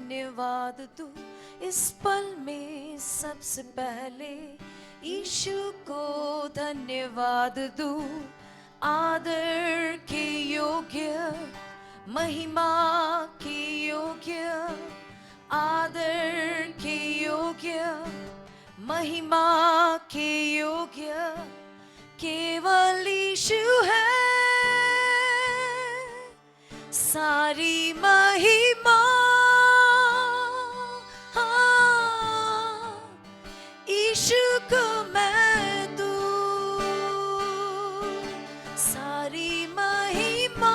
धन्यवाद दूं इस पल में सबसे पहले यीशु को धन्यवाद दूं। आदर के योग्य, महिमा के योग्य, आदर के योग्य, महिमा के योग्य केवल यीशु है। सारी महिमा यीशु को मैं दूं। सारी महिमा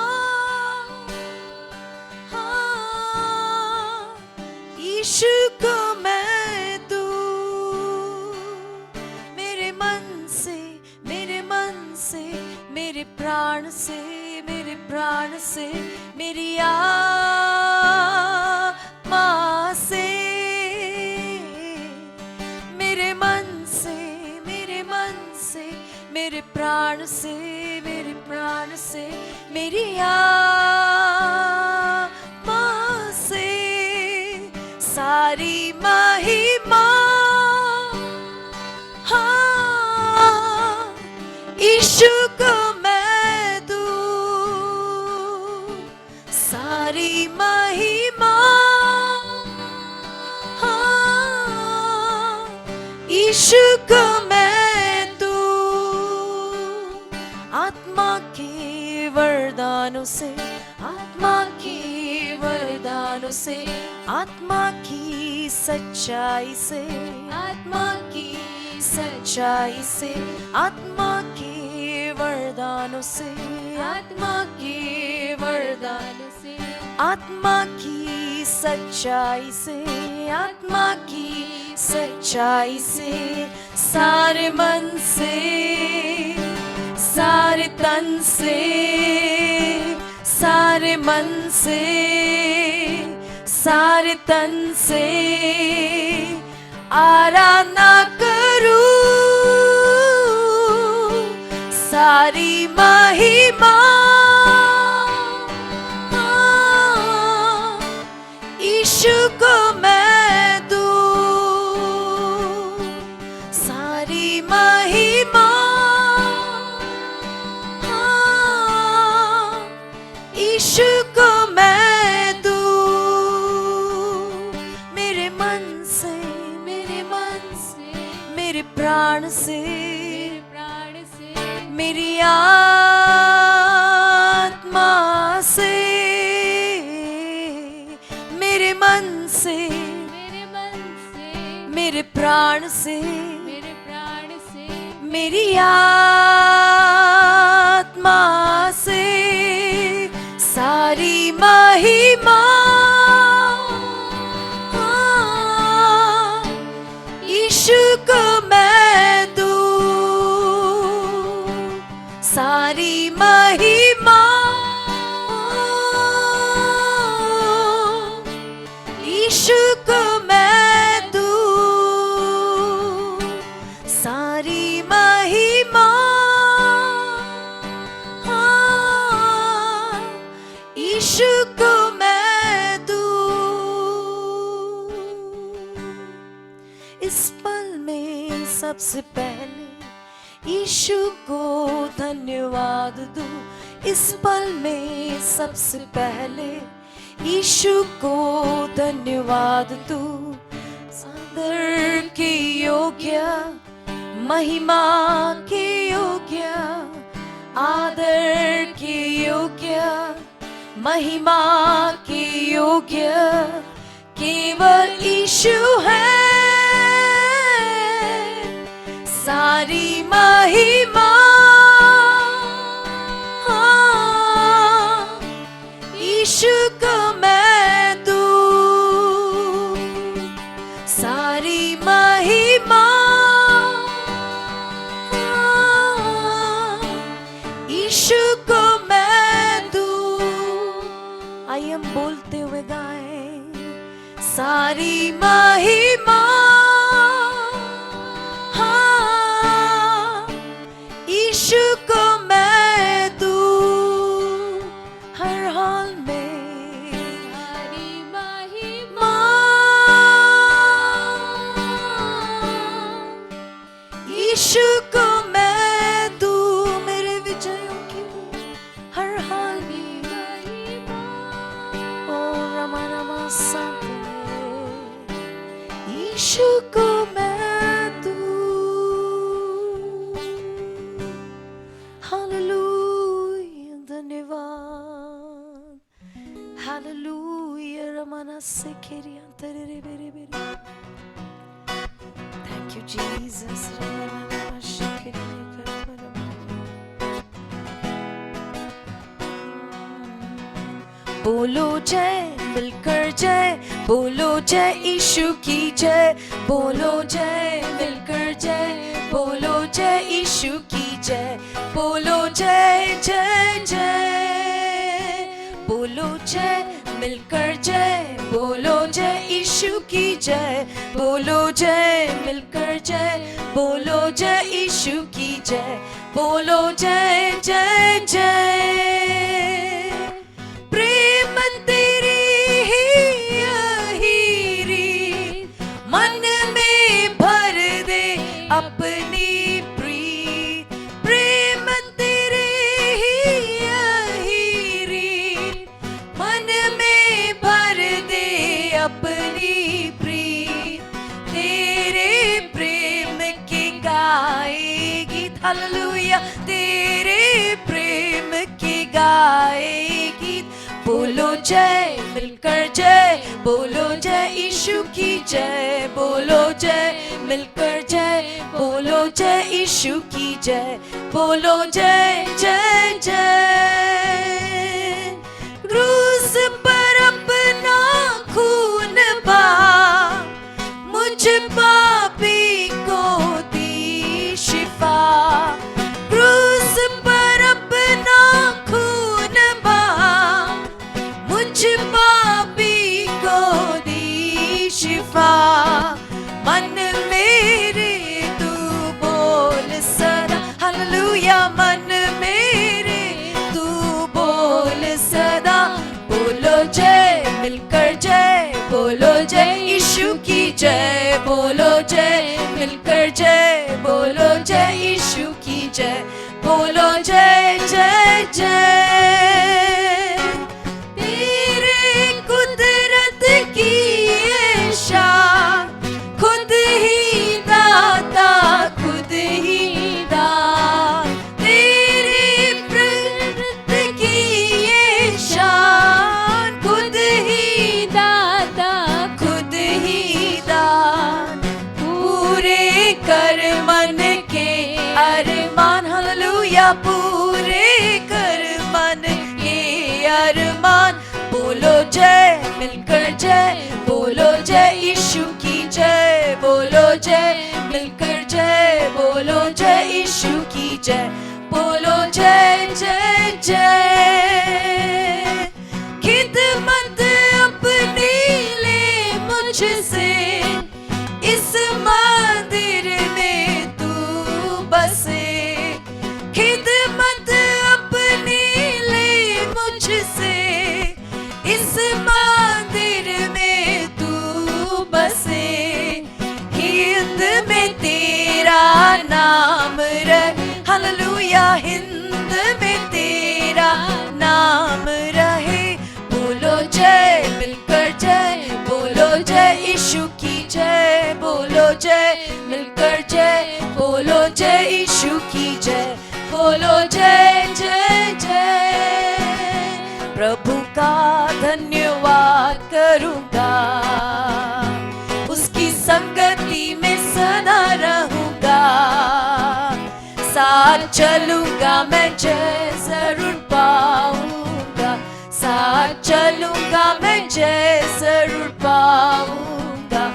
यीशु को मैं दूं। मेरे मन से, मेरे मन से, मेरे प्राण से, मेरे प्राण से, मेरी आत्मा से, मेरे मन से, मेरे मन से, मेरे प्राण से, मेरे प्राण से, मेरी आत्मा से सारी महिमा यीशु को मैं दूं। सारी महिमा यीशु को मैं दूं। आत्मा के वरदानों से, आत्मा के वरदानों से, आत्मा की सच्चाई से, आत्मा की सच्चाई से, आत्मा के वरदानों से, आत्मा के वरदानों से, आत्मा की सच्चाई से, आत्मा की सच्चाई से, सारे मन से, सारे तन से, सारे मन से, सारे तन से आराधना करूं। सारी महिमा यीशु को मैं दूं। सारी महिमा यीशु को मैं दूं। मेरे मन से, मेरे मन से, मेरे प्राण से, मेरे प्राण से, मेरी आत्मा से, मेरे मन से, मेरे मन से, मेरे प्राण से, मेरे प्राण से, मेरी आत्मा से सारी महिमा यीशु को मैं दूं। सारी महिमा यीशु को मैं दूं। सारी महिमा यीशु को मैं दूं। इस पल में सबसे पहले यीशु को धन्यवाद दूं। इस पल में सबसे पहले यीशु को धन्यवाद दूं। आदर के योग्य, महिमा के योग्य, आदर के योग्य, महिमा के योग्य केवल यीशु है। सारी महिमा यीशु को मैं दूं। सारी महिमा यीशु को मैं दूं। आइए हम बोलते हुए गाएं, सारी महिमा यीशु को मैं दूं। हर हाल में सारी महिमा यीशु को मैं दूं। हालेलुया, धन्यवाद। हालेलुया, रमाना से खेरिया तेरे रे बेरे बेरे। Thank you, Jesus. बोलो जय, मिलकर जय, बोलो जय यीशु की जय, बोलो जय, मिलकर जय, बोलो जय यीशु की जय, बोलो जय जय जय, बोलो जय, मिलकर जय, बोलो जय यीशु की जय, बोलो जय, मिलकर जय, बोलो जय यीशु की जय, बोलो जय जय जय। प्रेम तेरी ही रीत, मन में भर दे अपनी प्रीत। प्रेम तेरे ही रीत, मन में भर दे अपनी प्रीत। तेरे प्रेम की गाएगी, हालेलुया, तेरे प्रेम की गाएगी। बोलो जय, मिलकर जय, बोलो जय यीशु की जय, बोलो जय, मिलकर जय, बोलो जय यीशु की जय, बोलो जय जय जय। क्रूस पर अपना खून बहा, मुझ पापी को दी शिफा। क्रूस पर अपना खून बहा, मुझ पापी को दी शिफा। मन मेरे तू बोल सदा, हालेलुया, मन मेरे तू बोल सदा। बोलो जय, मिलकर जय, बोलो जय यीशु की जय, बोलो जय, मिलकर जय, बोलो जय यीशु की जय, बोलो जय जय जय। तेरे कुदरत की ये शान, खुद ही दाता, खुद ही दान। तेरे प्रकृति की ये शान, खुद ही दाता, खुद ही दान। पूरे कर मन के अरमान, हालेलुया, पूरे कर मन के अरमान। बोलो जय, मिलकर जय, बोलो जय यीशु की जय, बोलो जय, मिलकर जय, बोलो जय यीशु की जय, बोलो जय जय जय। खिदमत अपनी ले मुझसे, इस मंदिर में तू बसे। खिदमत अपनी ले मुझसे, इस मंदिर में तू बसे। हिंद में तेरा नाम रहे, हालेलुया, हिंद में तेरा नाम रहे। बोलो जय, मिलकर जय, बोलो जय यीशु की जय, बोलो जय, मिलकर जय, बोलो जय यीशु की जय, बोलो जय जय जय। प्रभु का धन्यवाद करूंगा, उसकी संगति में सदा रहूंगा। साथ चलूंगा मैं जय जरूर पाऊंगा, साथ चलूंगा मैं जय जरूर पाऊंगा।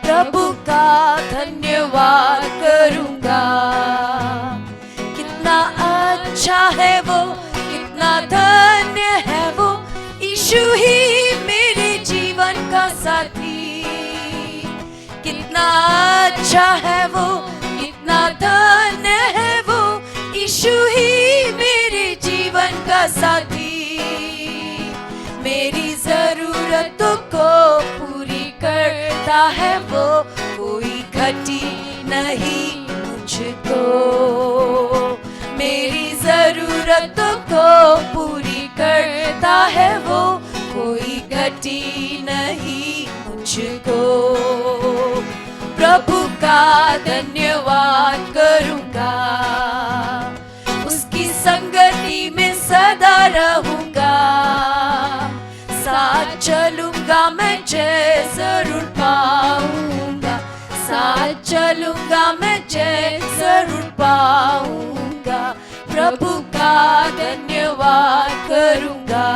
प्रभु का धन्यवाद करूंगा। कितना अच्छा है वो, कितना धन्य है वो, यीशु ही मेरे जीवन का साथी। कितना अच्छा है वो, कितना धन्य है वो, यीशु ही मेरे जीवन का साथी। मेरी जरूरतों को पूरी करता है वो, कोई घटी नहीं मुझको। मेरी जरूरतों को पूरी करता है वो, कोई घटी नहीं मुझको। का धन्यवाद करूंगा, उसकी संगति में सदा रहूंगा, साथ चलूंगा मैं जय जरूर पाऊंगा, साथ चलूंगा मैं जय जरूर पाऊंगा, प्रभु का धन्यवाद करूंगा।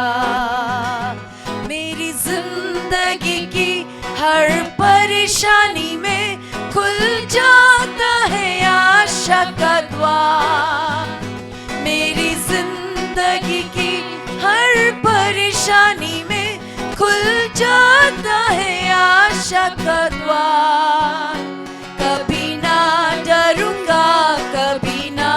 मेरी जिंदगी की हर परेशानी में खुल जाता है आशा का द्वार, मेरी जिंदगी की हर परेशानी में खुल जाता है आशा का द्वार। कभी ना डरूंगा, कभी ना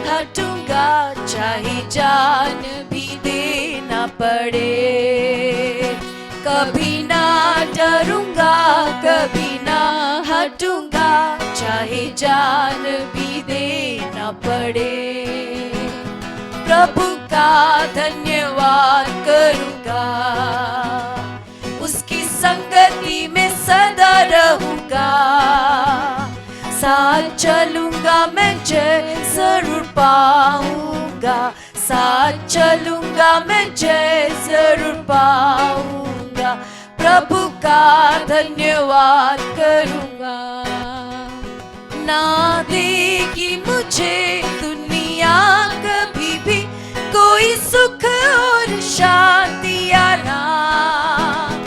हटूंगा, चाहे जान भी देना पड़े। कभी ना डरूंगा, कभी ना हटूंगा, चाहे जान भी देना पड़े। प्रभु का धन्यवाद करूंगा, उसकी संगति में सदा रहूंगा, साथ चलूंगा मैं जय जरूर पाऊंगा, साथ चलूंगा मैं जय जरूर पाऊंगा, प्रभु का धन्यवाद करूंगा। ना देगी मुझे दुनिया कभी भी कोई सुख और शांति आराम,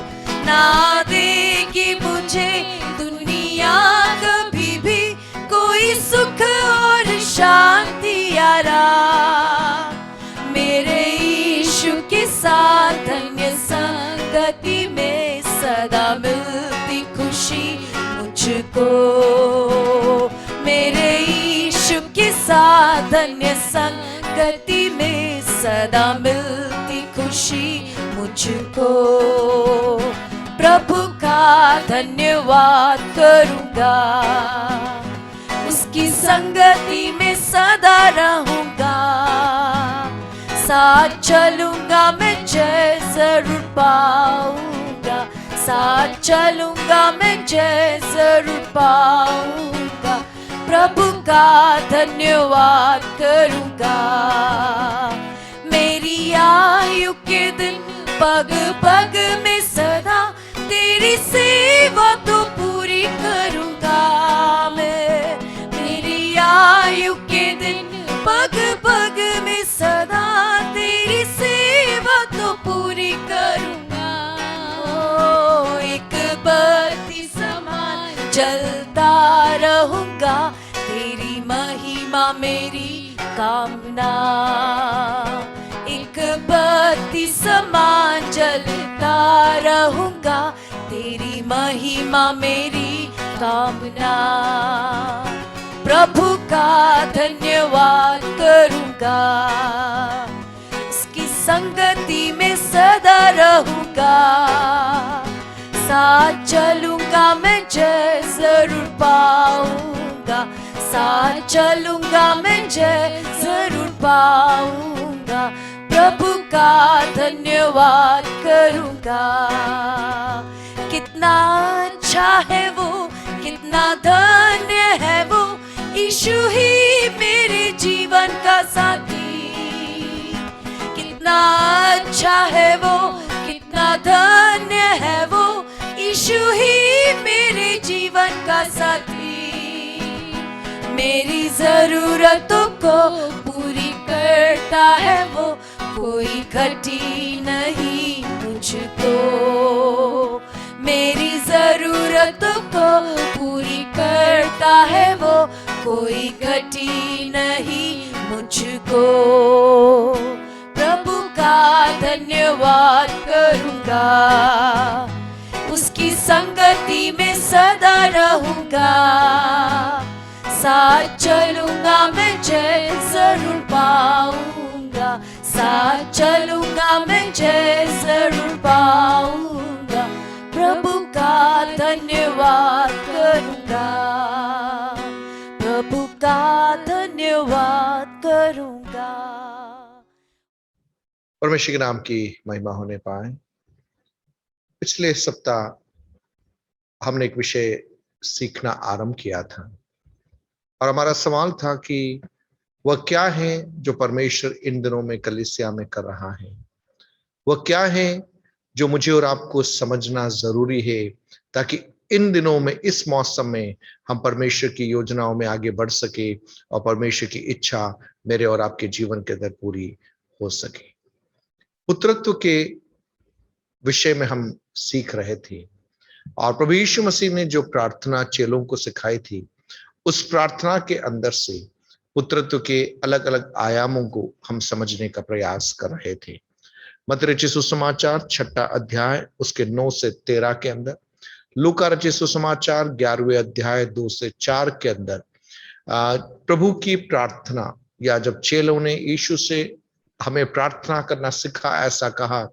ना देगी मुझे दुनिया कभी भी कोई सुख और शांति आराम। मेरे यीशु के साथ धन्य संगति में सदा मिलती खुशी मुझको, मेरे यीशु के साथ धन्य संगति में सदा मिलती खुशी मुझको। प्रभु का धन्यवाद करूंगा, उसकी संगति में सदा रहूंगा, साथ चलूंगा मैं जय जरूर पाऊंगा, साथ चलूंगा मैं जय जरूर पाऊंगा, प्रभु का धन्यवाद करूंगा। मेरी आयु के दिन पग पग में सदा तेरी सेवा तो पूरी करूंगा मैं, मेरी आयु के दिन पग पग में सदा तेरी सेवा तो पूरी करूंगा। ओ, एक बत्ती समान जलता रहूंगा, तेरी महिमा मेरी कामना, एक बत्ती समान जलता रहूंगा, तेरी महिमा मेरी कामना। प्रभु का धन्यवाद करूंगा, उसकी संगति में सदा रहूंगा, साथ चलूंगा मैं जय जरूर पाऊंगा, साथ चलूंगा मैं जय जरूर पाऊंगा, प्रभु का धन्यवाद करूंगा। कितना अच्छा है वो, कितना धन्य है वो, यीशु ही मेरे जीवन का साथी। कितना अच्छा है वो, कितना धन्य है वो, यीशु ही मेरे जीवन का साथी। मेरी जरूरतों को पूरी करता है वो, कोई घटी नहीं मुझको। मेरी जरूरतों को पूरी करता है वो, कोई घटी नहीं मुझको। प्रभु का धन्यवाद करूंगा, उसकी संगति में सदा रहूंगा, साथ चलूंगा मैं जय जरूर पाऊंगा, साथ चलूंगा मैं जय जरूर पाऊंगा, प्रभु का धन्यवाद करूंगा, प्रभु का धन्यवाद करूंगा। परमेश्वर के नाम की महिमा होने पाए। पिछले सप्ताह हमने एक विषय सीखना आरंभ किया था और हमारा सवाल था कि वह क्या है जो परमेश्वर इन दिनों में कलीसिया में कर रहा है। वह क्या है जो मुझे और आपको समझना जरूरी है ताकि इन दिनों में इस मौसम में हम परमेश्वर की योजनाओं में आगे बढ़ सके और परमेश्वर की इच्छा मेरे और आपके जीवन के अंदर पूरी हो सके। पुत्रत्व के विषय में हम सीख रहे थे और प्रभु यीशु मसीह ने जो प्रार्थना चेलों को सिखाई थी उस प्रार्थना के अंदर से पुत्रत्व के अलग अलग आयामों को हम समझने का प्रयास कर रहे थे। मत्ती रचित सुसमाचार 6 अध्याय उसके 9 से 13 के अंदर, लूका रचित सुसमाचार 11वें अध्याय 2 से 4 के अंदर प्रभु की प्रार्थना, या जब चेलों ने यीशु से हमें प्रार्थना करना सिखा ऐसा कहा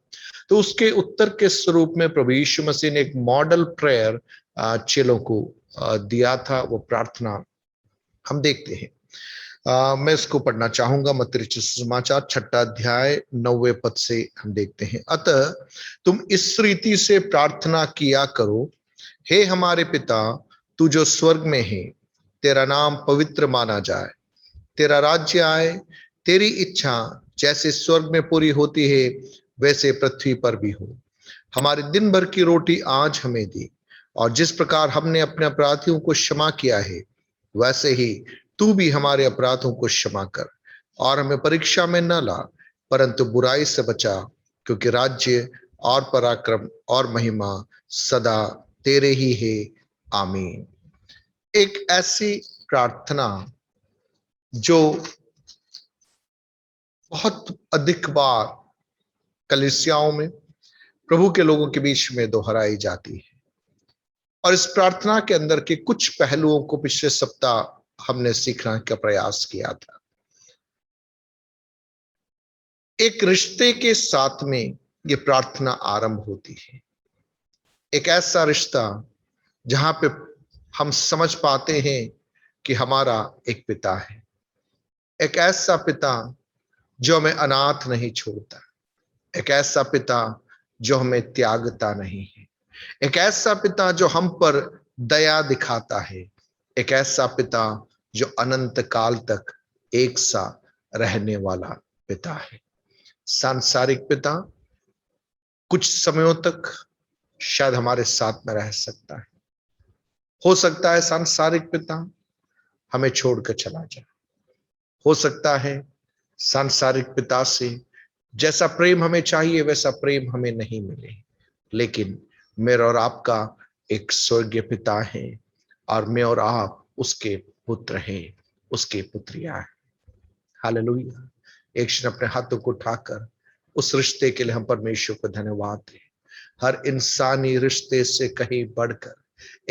तो उसके उत्तर के स्वरूप में प्रभु यीशु मसीह ने एक मॉडल प्रेयर चेलों को दिया था। वो प्रार्थना हम देखते हैं। मैं इसको पढ़ना चाहूंगा। मत्ती रचित सुसमाचार 6 अध्याय 9वें पद से हम देखते हैं। अतः तुम इस रीति से प्रार्थना किया करो, हे हमारे पिता तू जो स्वर्ग में है, तेरा नाम पवित्र माना जाए, तेरा राज्य आए, तेरी इच्छा जैसे स्वर्ग में पूरी होती है वैसे पृथ्वी पर भी हो। हमारे दिन भर की रोटी आज हमें दी, और जिस प्रकार हमने अपने अपराधियों को क्षमा किया है वैसे ही तू भी हमारे अपराधों को क्षमा कर, और हमें परीक्षा में न ला परंतु बुराई से बचा, क्योंकि राज्य और पराक्रम और महिमा सदा तेरे ही है। आमीन। एक ऐसी प्रार्थना जो बहुत अधिक बार कलीसियाओं में प्रभु के लोगों के बीच में दोहराई जाती है, और इस प्रार्थना के अंदर के कुछ पहलुओं को पिछले सप्ताह हमने सीखने का प्रयास किया था। एक रिश्ते के साथ में ये प्रार्थना आरंभ होती है, एक ऐसा रिश्ता जहां पे हम समझ पाते हैं कि हमारा एक पिता है, एक ऐसा पिता जो हमें अनाथ नहीं छोड़ता, एक ऐसा पिता जो हमें त्यागता नहीं है, एक ऐसा पिता जो हम पर दया दिखाता है, एक ऐसा पिता जो अनंत काल तक एक सा रहने वाला पिता है। सांसारिक पिता कुछ समयों तक शायद हमारे साथ में रह सकता है, हो सकता है सांसारिक पिता हमें छोड़कर चला जाए, हो सकता है सांसारिक पिता से जैसा प्रेम हमें चाहिए वैसा प्रेम हमें नहीं मिले, लेकिन मेरा और आपका एक स्वर्गीय पिता है और मैं और आप उसके पुत्र हैं, उसके पुत्रियां हैं। हालेलुया। एक क्षण अपने हाथों को उठाकर उस रिश्ते के लिए हम परमेश्वर को धन्यवाद दें। हर इंसानी रिश्ते से कहीं बढ़कर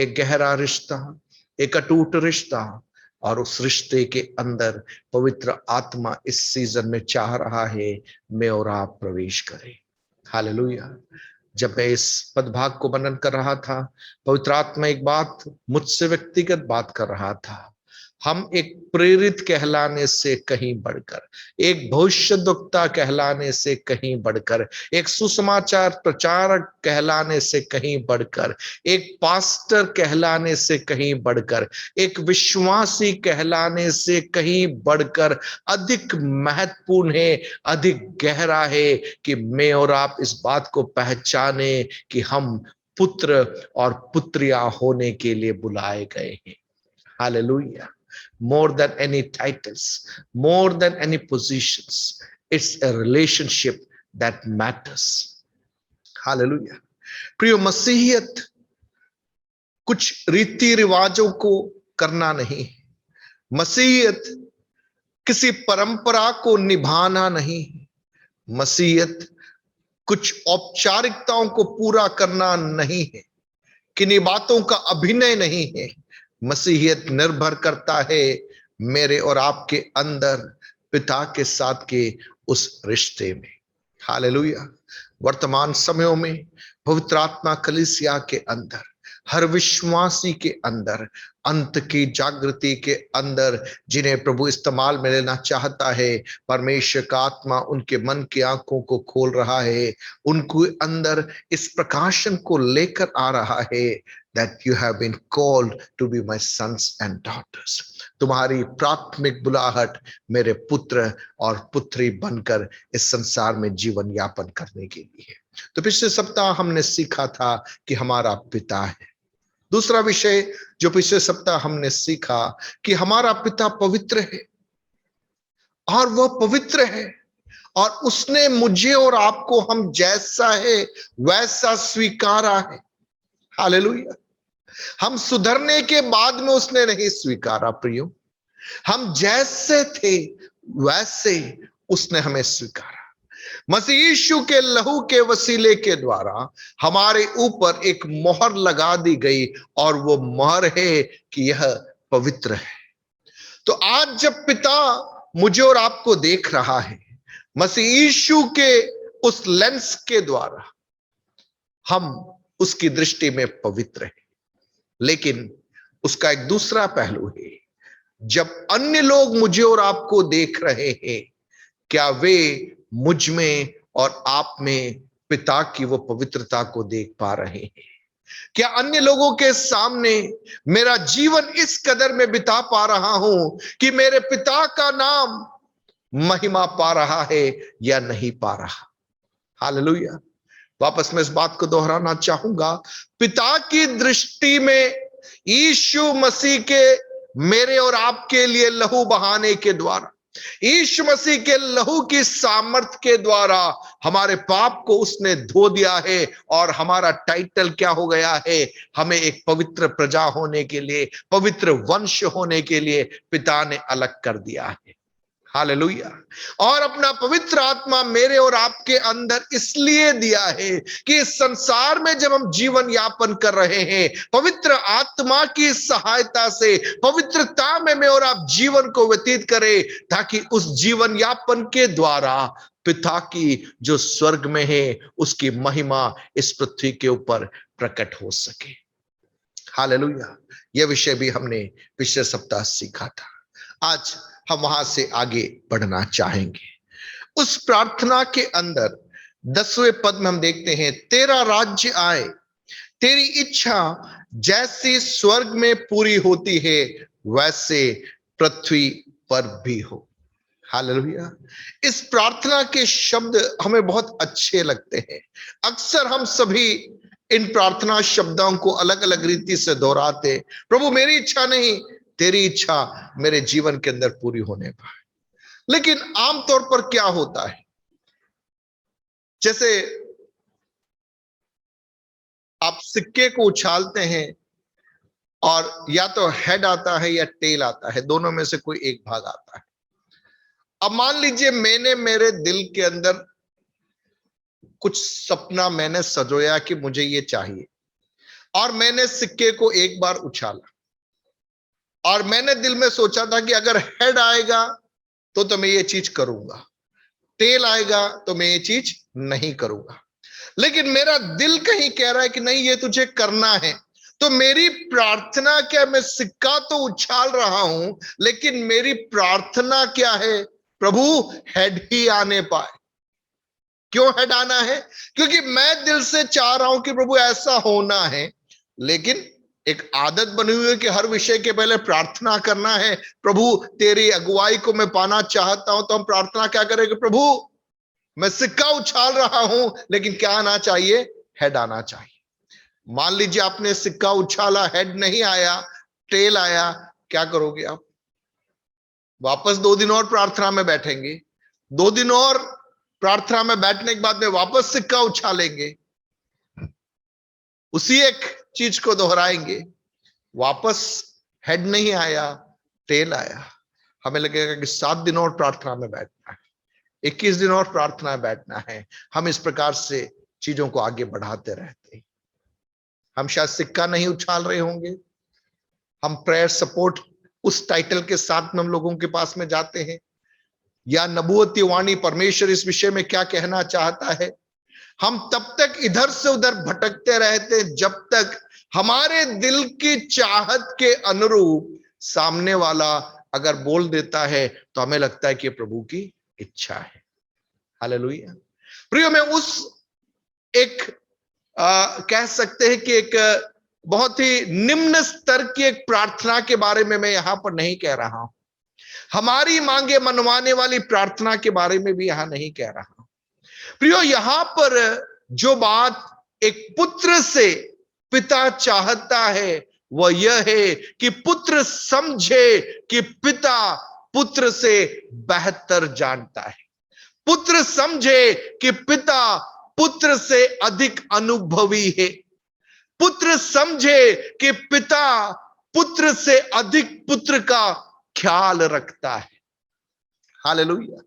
एक गहरा रिश्ता, एक अटूट रिश्ता, और उस रिश्ते के अंदर पवित्र आत्मा इस सीजन में चाह रहा है मैं और आप प्रवेश करें। हालेलुया। जब मैं इस पदभाग को वर्णन कर रहा था, पवित्र आत्मा एक बात मुझसे व्यक्तिगत बात कर रहा था। हम एक प्रेरित कहलाने से कहीं बढ़कर, एक भविष्यद्वक्ता कहलाने से कहीं बढ़कर, एक सुसमाचार प्रचारक कहलाने से कहीं बढ़कर, एक पास्टर कहलाने से कहीं बढ़कर, एक विश्वासी कहलाने से कहीं बढ़कर अधिक महत्वपूर्ण है, अधिक गहरा है कि मैं और आप इस बात को पहचाने कि हम पुत्र और पुत्रियां होने के लिए बुलाए गए हैं। Hallelujah. More than any titles, more than any positions, it's a relationship that matters. Hallelujah. प्रिय, मसीहियत कुछ रीति रिवाजों को करना नहीं है, मसीहियत किसी परंपरा को निभाना नहीं है, मसीहियत कुछ औपचारिकताओं को पूरा करना नहीं है, किन्हीं बातों का अभिनय नहीं है। मसीहियत निर्भर करता है मेरे और आपके अंदर पिता के साथ के उस रिश्ते में। हालेलुया। वर्तमान समयों में पवित्र आत्मा कलीसिया के अंदर, हर विश्वासी के अंदर, अंत की जागृति के अंदर जिन्हें प्रभु इस्तेमाल में लेना चाहता है, परमेश्वर का आत्मा उनके मन की आंखों को खोल रहा है, उनके अंदर इस प्रकाशन को लेकर आ रहा है that you have been called to be my sons and daughters. तुम्हारी प्राथमिक बुलाहट मेरे पुत्र और पुत्री बनकर इस संसार में जीवन यापन करने के लिए है। तो पिछले सप्ताह हमने सीखा था कि हमारा पिता है। दूसरा विषय जो पिछले सप्ताह हमने सीखा कि हमारा पिता पवित्र है और वह पवित्र है और उसने मुझे और आपको हम जैसा है वैसा स्वीकारा है। हालेलुया। हम सुधरने के बाद में उसने नहीं स्वीकारा प्रियो, हम जैसे थे वैसे उसने हमें स्वीकारा। मसीह यीशु के लहू के वसीले के द्वारा हमारे ऊपर एक मोहर लगा दी गई और वो मोहर है कि यह पवित्र है। तो आज जब पिता मुझे और आपको देख रहा है, मसीह यीशु के उस लेंस के द्वारा हम उसकी दृष्टि में पवित्र है। लेकिन उसका एक दूसरा पहलू है, जब अन्य लोग मुझे और आपको देख रहे हैं, क्या वे मुझ में और आप में पिता की वो पवित्रता को देख पा रहे हैं? क्या अन्य लोगों के सामने मेरा जीवन इस कदर में बिता पा रहा हूं कि मेरे पिता का नाम महिमा पा रहा है या नहीं पा रहा? हालेलुया। वापस मैं इस बात को दोहराना चाहूंगा, पिता की दृष्टि में यीशु मसीह के मेरे और आपके लिए लहू बहाने के द्वारा, यीशु मसीह के लहू की सामर्थ के द्वारा हमारे पाप को उसने धो दिया है और हमारा टाइटल क्या हो गया है? हमें एक पवित्र प्रजा होने के लिए, पवित्र वंश होने के लिए पिता ने अलग कर दिया है। हालेलुया। और अपना पवित्र आत्मा मेरे और आपके अंदर इसलिए दिया है कि इस संसार में जब हम जीवन यापन कर रहे हैं, पवित्र आत्मा की सहायता से पवित्रता में मैं और आप जीवन को व्यतीत करें, ताकि उस जीवन यापन के द्वारा पिता की जो स्वर्ग में है उसकी महिमा इस पृथ्वी के ऊपर प्रकट हो सके। हालेलुया। यह विषय भी हमने पिछले सप्ताह सीखा था। आज हम वहां से आगे बढ़ना चाहेंगे। उस प्रार्थना के अंदर 10वें पद में हम देखते हैं, तेरा राज्य आए, तेरी इच्छा जैसी स्वर्ग में पूरी होती है वैसे पृथ्वी पर भी हो। हालेलुया। इस प्रार्थना के शब्द हमें बहुत अच्छे लगते हैं। अक्सर हम सभी इन प्रार्थना शब्दों को अलग अलग रीति से दोहराते, प्रभु मेरी इच्छा नहीं, तेरी इच्छा मेरे जीवन के अंदर पूरी होने पाए। लेकिन आमतौर पर क्या होता है, जैसे आप सिक्के को उछालते हैं और या तो हेड आता है या टेल आता है, दोनों में से कोई एक भाग आता है। अब मान लीजिए मैंने मेरे दिल के अंदर कुछ सपना मैंने सजोया कि मुझे ये चाहिए, और मैंने सिक्के को एक बार उछाला और मैंने दिल में सोचा था कि अगर हेड आएगा तो मैं ये चीज करूंगा, टेल आएगा तो मैं ये चीज नहीं करूंगा। लेकिन मेरा दिल कहीं कह रहा है कि नहीं, ये तुझे करना है। तो मेरी प्रार्थना क्या, मैं सिक्का तो उछाल रहा हूं, लेकिन मेरी प्रार्थना क्या है? प्रभु हेड ही आने पाए। क्यों हेड आना है? क्योंकि मैं दिल से चाह रहा हूं कि प्रभु ऐसा होना है, लेकिन एक आदत बनी हुई है कि हर विषय के पहले प्रार्थना करना है। प्रभु तेरी अगुवाई को मैं पाना चाहता हूं, तो हम प्रार्थना क्या करेंगे? प्रभु मैं सिक्का उछाल रहा हूं, लेकिन क्या आना चाहिए? हेड आना चाहिए। मान लीजिए आपने सिक्का उछाला, हेड नहीं आया, टेल आया, क्या करोगे आप? वापस 2 दिन और प्रार्थना में बैठेंगे, 2 दिन और प्रार्थना में बैठने के बाद में वापस सिक्का उछालेंगे, उसी एक चीज को दोहराएंगे, वापस हेड नहीं आया, टेल आया। हमें लगेगा कि 7 दिन और प्रार्थना में बैठना है, 21 दिन और प्रार्थना में बैठना है। हम इस प्रकार से चीजों को आगे बढ़ाते रहते हैं। हम शायद सिक्का नहीं उछाल रहे होंगे, हम प्रेयर सपोर्ट उस टाइटल के साथ में हम लोगों के पास में जाते हैं, या नबूवती वाणी परमेश्वर इस विषय में क्या कहना चाहता है। हम तब तक इधर से उधर भटकते रहते जब तक हमारे दिल की चाहत के अनुरूप सामने वाला अगर बोल देता है तो हमें लगता है कि प्रभु की इच्छा है। हालेलुया। प्रियो, मैं उस एक कह सकते हैं कि एक बहुत ही निम्न स्तर की एक प्रार्थना के बारे में मैं यहां पर नहीं कह रहा हूं। हमारी मांगे मनवाने वाली प्रार्थना के बारे में भी यहां नहीं कह रहा हूं। प्रियो, यहां पर जो बात एक पुत्र से पिता चाहता है वह यह है कि पुत्र समझे कि पिता पुत्र से बेहतर जानता है। पुत्र समझे कि पिता पुत्र से अधिक अनुभवी है। पुत्र समझे कि पिता पुत्र से अधिक पुत्र का ख्याल रखता है। हालेलुया।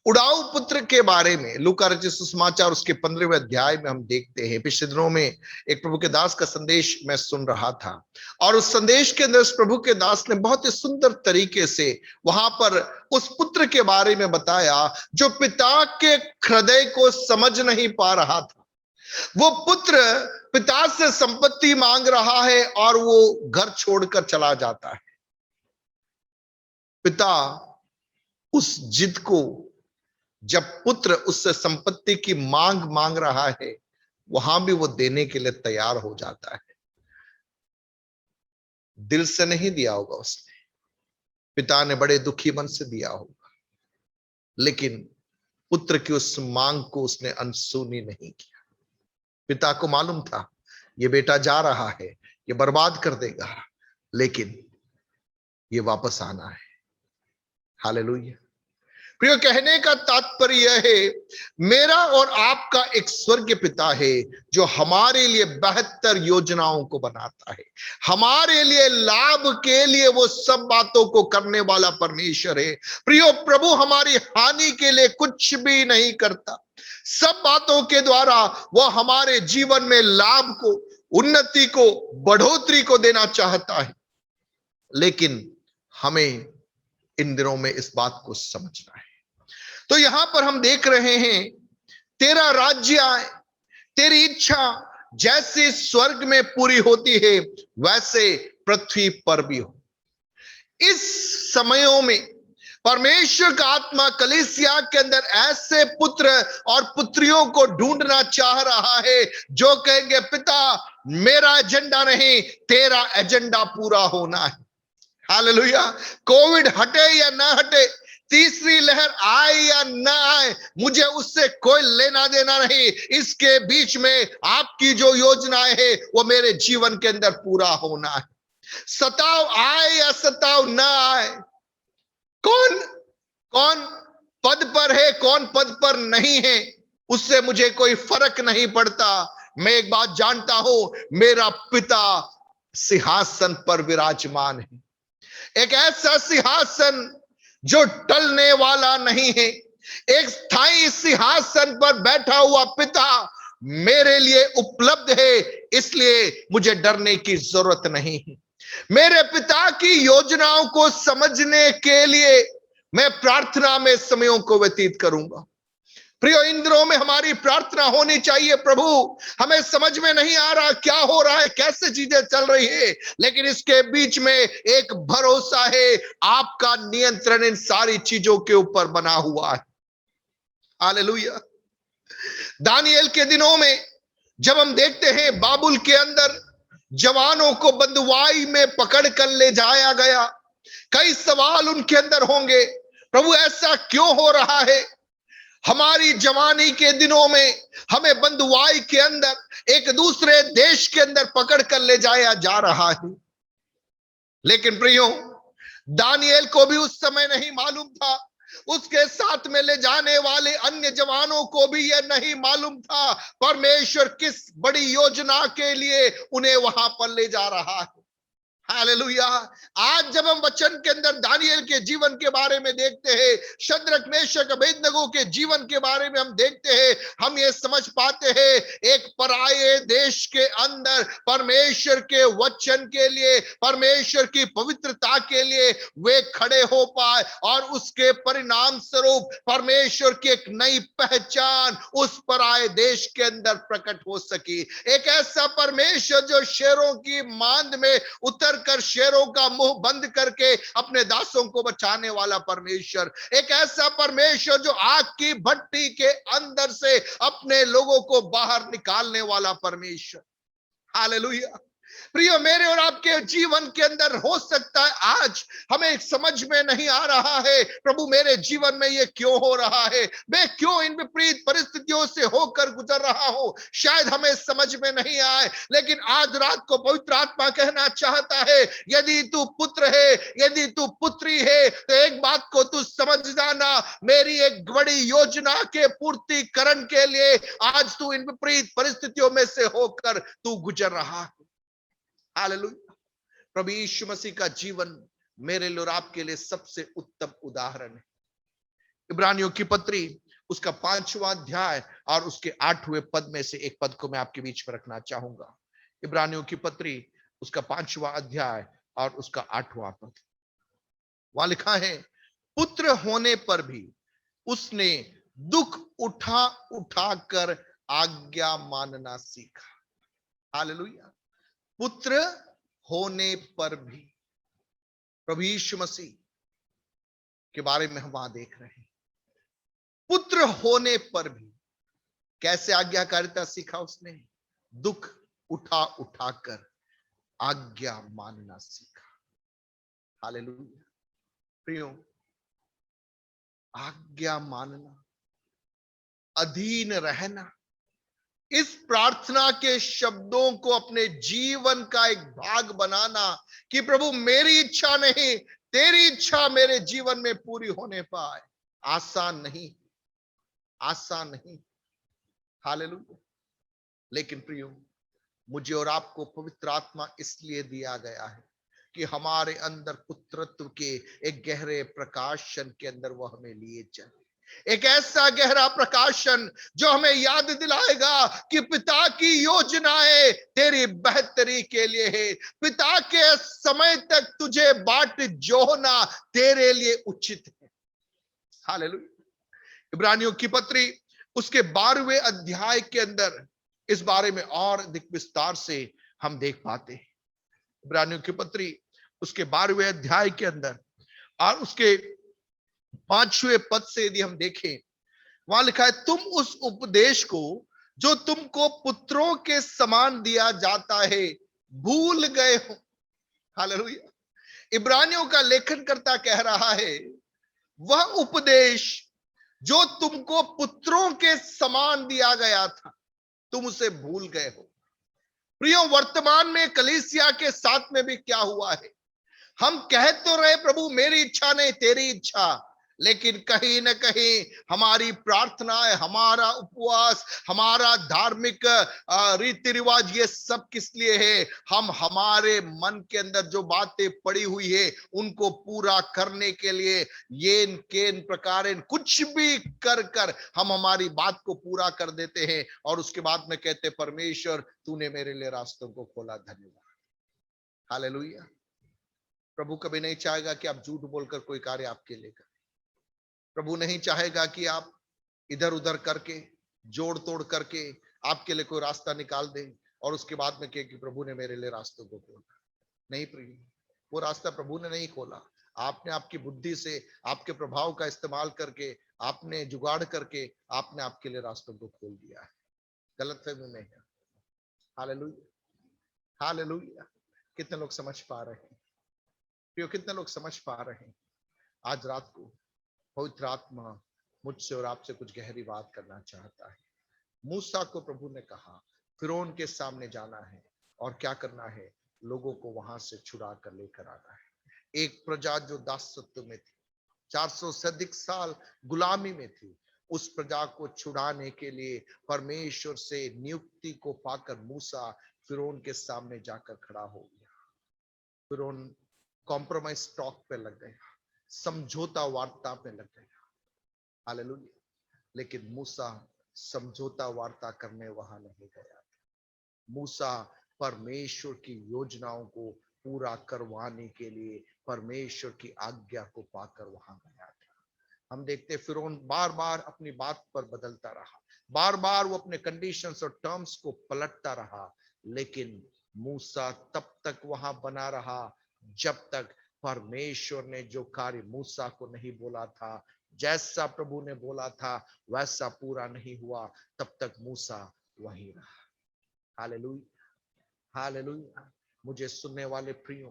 उड़ाऊ पुत्र के बारे में लूका रचित सुसमाचार उसके 15वें अध्याय में हम देखते हैं। पिछले दिनों में एक प्रभु के दास का संदेश मैं सुन रहा था और उस संदेश के अंदर उस प्रभु के दास ने बहुत ही सुंदर तरीके से वहां पर उस पुत्र के बारे में बताया जो पिता के हृदय को समझ नहीं पा रहा था। वो पुत्र पिता से संपत्ति मांग रहा है और वो घर छोड़कर चला जाता है। पिता उस जिद को, जब पुत्र उससे संपत्ति की मांग रहा है, वहां भी वो देने के लिए तैयार हो जाता है। दिल से नहीं दिया होगा उसने, पिता ने बड़े दुखी मन से दिया होगा, लेकिन पुत्र की उस मांग को उसने अनसुनी नहीं किया। पिता को मालूम था ये बेटा जा रहा है, ये बर्बाद कर देगा, लेकिन ये वापस आना है। हालेलुया। प्रिय, कहने का तात्पर्य यह है, मेरा और आपका एक स्वर्गीय पिता है जो हमारे लिए बेहतर योजनाओं को बनाता है। हमारे लिए लाभ के लिए वो सब बातों को करने वाला परमेश्वर है। प्रियो, प्रभु हमारी हानि के लिए कुछ भी नहीं करता। सब बातों के द्वारा वो हमारे जीवन में लाभ को, उन्नति को, बढ़ोतरी को देना चाहता है, लेकिन हमें इन दिनों में इस बात को समझना है। तो यहां पर हम देख रहे हैं, तेरा राज्य आए, तेरी इच्छा जैसे स्वर्ग में पूरी होती है वैसे पृथ्वी पर भी हो। इस समयों में परमेश्वर का आत्मा कलीसिया के अंदर ऐसे पुत्र और पुत्रियों को ढूंढना चाह रहा है जो कहेंगे, पिता मेरा एजेंडा नहीं, तेरा एजेंडा पूरा होना है। हालेलुया। कोविड हटे या ना हटे, तीसरी लहर आए या ना आए, मुझे उससे कोई लेना देना नहीं। इसके बीच में आपकी जो योजनाएं है वो मेरे जीवन के अंदर पूरा होना है। सताव आए या सताव ना आए, कौन कौन पद पर है, कौन पद पर नहीं है, उससे मुझे कोई फर्क नहीं पड़ता। मैं एक बात जानता हूं, मेरा पिता सिंहासन पर विराजमान है। एक ऐसा सिंहासन जो टलने वाला नहीं है। एक स्थायी सिंहासन पर बैठा हुआ पिता मेरे लिए उपलब्ध है, इसलिए मुझे डरने की जरूरत नहीं है। मेरे पिता की योजनाओं को समझने के लिए मैं प्रार्थना में समयों को व्यतीत करूंगा। प्रियो, इन दिनों में हमारी प्रार्थना होनी चाहिए, प्रभु हमें समझ में नहीं आ रहा क्या हो रहा है, कैसे चीजें चल रही है, लेकिन इसके बीच में एक भरोसा है, आपका नियंत्रण इन सारी चीजों के ऊपर बना हुआ है। हालेलुया। दानिएल के दिनों में जब हम देखते हैं बाबुल के अंदर जवानों को बंदुआई में पकड़ कर ले जाया गया, कई सवाल उनके अंदर होंगे, प्रभु ऐसा क्यों हो रहा है? हमारी जवानी के दिनों में हमें बंदुआई के अंदर एक दूसरे देश के अंदर पकड़ कर ले जाया जा रहा है। लेकिन प्रियो, दानिएल को भी उस समय नहीं मालूम था, उसके साथ में ले जाने वाले अन्य जवानों को भी यह नहीं मालूम था परमेश्वर किस बड़ी योजना के लिए उन्हें वहां पर ले जा रहा है। हालेलुया। आज जब हम वचन के अंदर दानिएल के जीवन के बारे में देखते हैं, शद्रक मेशक अबेदनगो के जीवन के बारे में हम देखते हैं, हम ये समझ पाते हैं एक पराये देश के अंदर परमेश्वर के वचन के लिए, परमेश्वर की पवित्रता के लिए वे खड़े हो पाए और उसके परिणाम स्वरूप परमेश्वर की एक नई पहचान उस पराये देश के अंदर प्रकट हो सकी। एक ऐसा परमेश्वर जो शेरों की मांद में उतर कर शेरों का मुंह बंद करके अपने दासों को बचाने वाला परमेश्वर, एक ऐसा परमेश्वर जो आग की भट्टी के अंदर से अपने लोगों को बाहर निकालने वाला परमेश्वर। हालेलुया। प्रियो, मेरे और आपके जीवन के अंदर हो सकता है आज हमें समझ में नहीं आ रहा है, प्रभु मेरे जीवन में ये क्यों हो रहा है, मैं क्यों इन विपरीत परिस्थितियों से होकर गुजर रहा हूं, शायद हमें समझ में नहीं आए। लेकिन आज रात को पवित्र आत्मा कहना चाहता है, यदि तू पुत्र है, यदि तू पुत्री है, तो एक बात को तू समझ जाना, मेरी एक बड़ी योजना के पूर्तिकरण के लिए आज तू इन विपरीत परिस्थितियों में से होकर तू गुजर रहा है। हालेलुया। प्रभु यीशु मसीह का जीवन मेरे लिए और आपके लिए सबसे उत्तम उदाहरण है। इब्रानियों की पत्री उसका 5वां अध्याय और उसके 8वें पद में से एक पद को मैं आपके बीच में रखना चाहूंगा। इब्रानियों की पत्री उसका 5वां अध्याय और उसका 8वां पद, वहां लिखा है, पुत्र होने पर भी उसने दुख उठा उठाकर आज्ञा मानना सीखा। हालेलुया। पुत्र होने पर भी प्रभु यीशु मसीह के बारे में हम वहां देख रहे हैं, पुत्र होने पर भी कैसे आज्ञाकारिता सीखा उसने, दुख उठा उठाकर आज्ञा मानना सीखा। हालेलुया। प्रियो, आज्ञा मानना, अधीन रहना, इस प्रार्थना के शब्दों को अपने जीवन का एक भाग बनाना कि प्रभु मेरी इच्छा नहीं तेरी इच्छा मेरे जीवन में पूरी होने पाए, आसान नहीं, आसान नहीं। हालेलुया। लेकिन प्रियो, मुझे और आपको पवित्र आत्मा इसलिए दिया गया है कि हमारे अंदर पुत्रत्व के एक गहरे प्रकाशन के अंदर वो हमें लिए चले, एक ऐसा गहरा प्रकाशन जो हमें याद दिलाएगा कि पिता की योजनाएं तेरी बेहतरी के लिए है, पिता के समय तक तुझे बाट जोहना तेरे लिए उचित है। हालेलुया। इब्रानियों की पत्री उसके 12वें अध्याय के अंदर इस बारे में और अधिक विस्तार से हम देख पाते हैं। इब्रानियों की पत्री उसके 12वें अध्याय के अंदर और उसके 5वें पद से यदि हम देखें, वहां लिखा है, तुम उस उपदेश को जो तुमको पुत्रों के समान दिया जाता है भूल गए हो। हालेलुया। इब्रानियों का लेखनकर्ता कह रहा है, वह उपदेश जो तुमको पुत्रों के समान दिया गया था तुम उसे भूल गए हो। प्रियो, वर्तमान में कलीसिया के साथ में भी क्या हुआ है, हम कह तो रहे प्रभु मेरी इच्छा नहीं तेरी इच्छा, लेकिन कहीं ना कहीं हमारी प्रार्थनाएं, हमारा उपवास, हमारा धार्मिक रीति रिवाज, ये सब किस लिए है, हम हमारे मन के अंदर जो बातें पड़ी हुई है उनको पूरा करने के लिए येन केन प्रकार कुछ भी कर कर हम हमारी बात को पूरा कर देते हैं और उसके बाद में कहते परमेश्वर तूने मेरे लिए रास्तों को खोला, धन्यवाद। हालेलुया। प्रभु कभी नहीं चाहेगा कि आप झूठ बोलकर कोई कार्य आपके लिए करें। प्रभु नहीं चाहेगा कि आप इधर उधर करके जोड़ तोड़ करके आपके लिए कोई रास्ता निकाल दे और उसके बाद में कहे कि प्रभु ने मेरे लिए रास्तों को खोला। नहीं प्रिय, वो रास्ता प्रभु ने नहीं खोला, आपने आपकी बुद्धि से, आपके प्रभाव का इस्तेमाल करके, आपने जुगाड़ करके आपने आपके लिए रास्तों को खोल दिया है। गलतफहमी में है। हालेलुया। हालेलुया। कितने लोग समझ पा रहे हैं प्रियो, कितने लोग समझ पा रहे हैं? आज रात को पवित्र आत्मा मुझसे और आपसे कुछ गहरी बात करना चाहता है। मूसा को प्रभु ने कहा फिरौन के सामने जाना है और क्या करना है, लोगों को वहां से छुड़ा कर लेकर आना है। एक प्रजा जो दासत्व में थी, 400 से अधिक साल गुलामी में थी, उस प्रजा को छुड़ाने के लिए परमेश्वर से नियुक्ति को पाकर मूसा फिरौन के सामने जाकर खड़ा हो गया। फिरौन कॉम्प्रोमाइज टॉक पे लग गया, समझौता वार्ता पे लग गया। हालेलुया। लेकिन मूसा समझौता वार्ता करने वहां नहीं गया। मूसा परमेश्वर की योजनाओं को पूरा करवाने के लिए परमेश्वर की आज्ञा को पाकर वहां गया था। हम देखते फिरौन बार बार अपनी बात पर बदलता रहा, बार बार वो अपने कंडीशंस और टर्म्स को पलटता रहा, लेकिन मूसा तब तक वहां बना रहा जब तक परमेश्वर ने जो कार्य मूसा को नहीं बोला था, जैसा प्रभु ने बोला था वैसा पूरा नहीं हुआ, तब तक मूसा वहीं रहा। हालेलुया। हालेलुया। मुझे सुनने वाले प्रियो,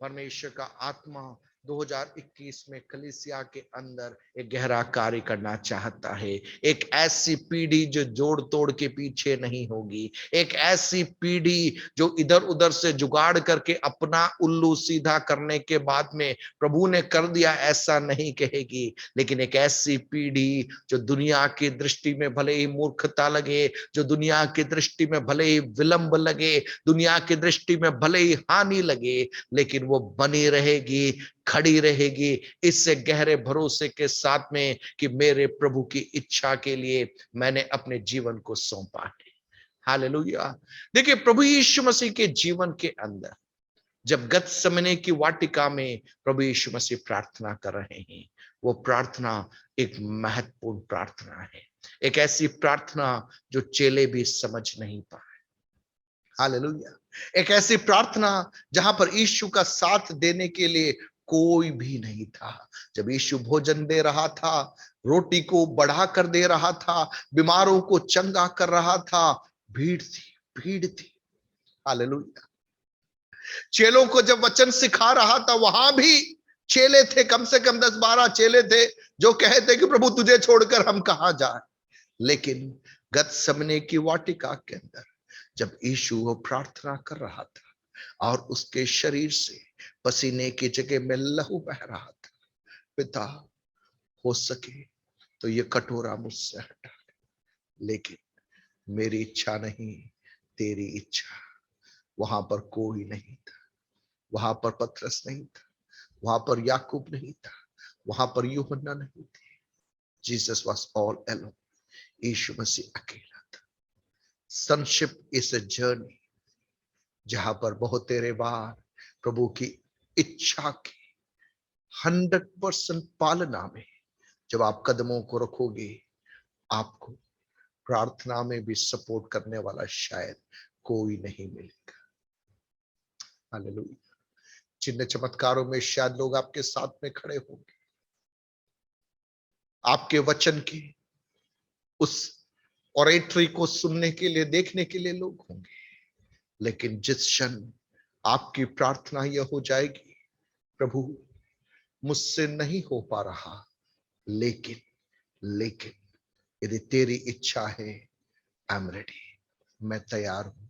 परमेश्वर का आत्मा 2021 में कलीसिया के अंदर एक गहरा कार्य करना चाहता है। एक ऐसी पीढ़ी जो जोड़ तोड़ के पीछे नहीं होगी, एक ऐसी पीढ़ी जो इधर उधर से जुगाड़ करके अपना उल्लू सीधा करने के बाद में प्रभु ने कर दिया ऐसा नहीं कहेगी, लेकिन एक ऐसी पीढ़ी जो दुनिया की दृष्टि में भले ही मूर्खता लगे, जो दुनिया की दृष्टि में भले ही विलंब लगे, दुनिया की दृष्टि में भले ही हानि लगे, लेकिन वो बनी रहेगी, खड़ी रहेगी, इससे गहरे भरोसे के साथ में कि मेरे प्रभु की इच्छा के लिए मैंने अपने जीवन को सौंपा है। हालेलुया। देखिए, प्रभु यीशु मसीह के जीवन के अंदर जब गतसमने की वाटिका में प्रभु यीशु मसीह प्रार्थना कर रहे हैं, वो प्रार्थना एक महत्वपूर्ण प्रार्थना है, एक ऐसी प्रार्थना जो चेले भी समझ नहीं पाए। हालेलुया। एक ऐसी प्रार्थना जहां पर यीशु का साथ देने के लिए कोई भी नहीं था। जब यीशु भोजन दे रहा था, रोटी को बढ़ा कर दे रहा था, बीमारों को चंगा कर रहा था, भीड़ थी, भीड़ थी। हालेलुया। चेलों को जब वचन सिखा रहा था, वहां भी चेले थे, कम से कम 10-12 चेले थे जो कहते कि प्रभु तुझे छोड़कर हम कहां जाए। लेकिन गतसमने की वाटिका के अंदर जब यीशु वो प्रार्थना कर रहा था और उसके शरीर से पसीने की जगह में लहू बह रहा था, पिता हो सके तो ये कटोरा मुझसे हटा, लेकिन मेरी इच्छा नहीं तेरी इच्छा। वहां पर कोई नहीं था, वहां पर पतरस नहीं था, वहां पर याकूब नहीं था, वहां पर यूहन्ना नहीं थे। Jesus was all alone. यीशु मसीह अकेला था। सनशिप इज अ जर्नी जहां पर बहुत तेरे बार प्रभु की इच्छा की 100% पालना में जब आप कदमों को रखोगे, आपको प्रार्थना में भी सपोर्ट करने वाला शायद कोई नहीं मिलेगा। हालेलुया। चिन्ह चमत्कारों में शायद लोग आपके साथ में खड़े होंगे, आपके वचन की उस ऑरेटरी को सुनने के लिए, देखने के लिए लोग होंगे, लेकिन जिस क्षण आपकी प्रार्थना यह हो जाएगी, प्रभु मुझसे नहीं हो पा रहा, लेकिन लेकिन यदि तेरी इच्छा है, आई एम रेडी, मैं तैयार हूं।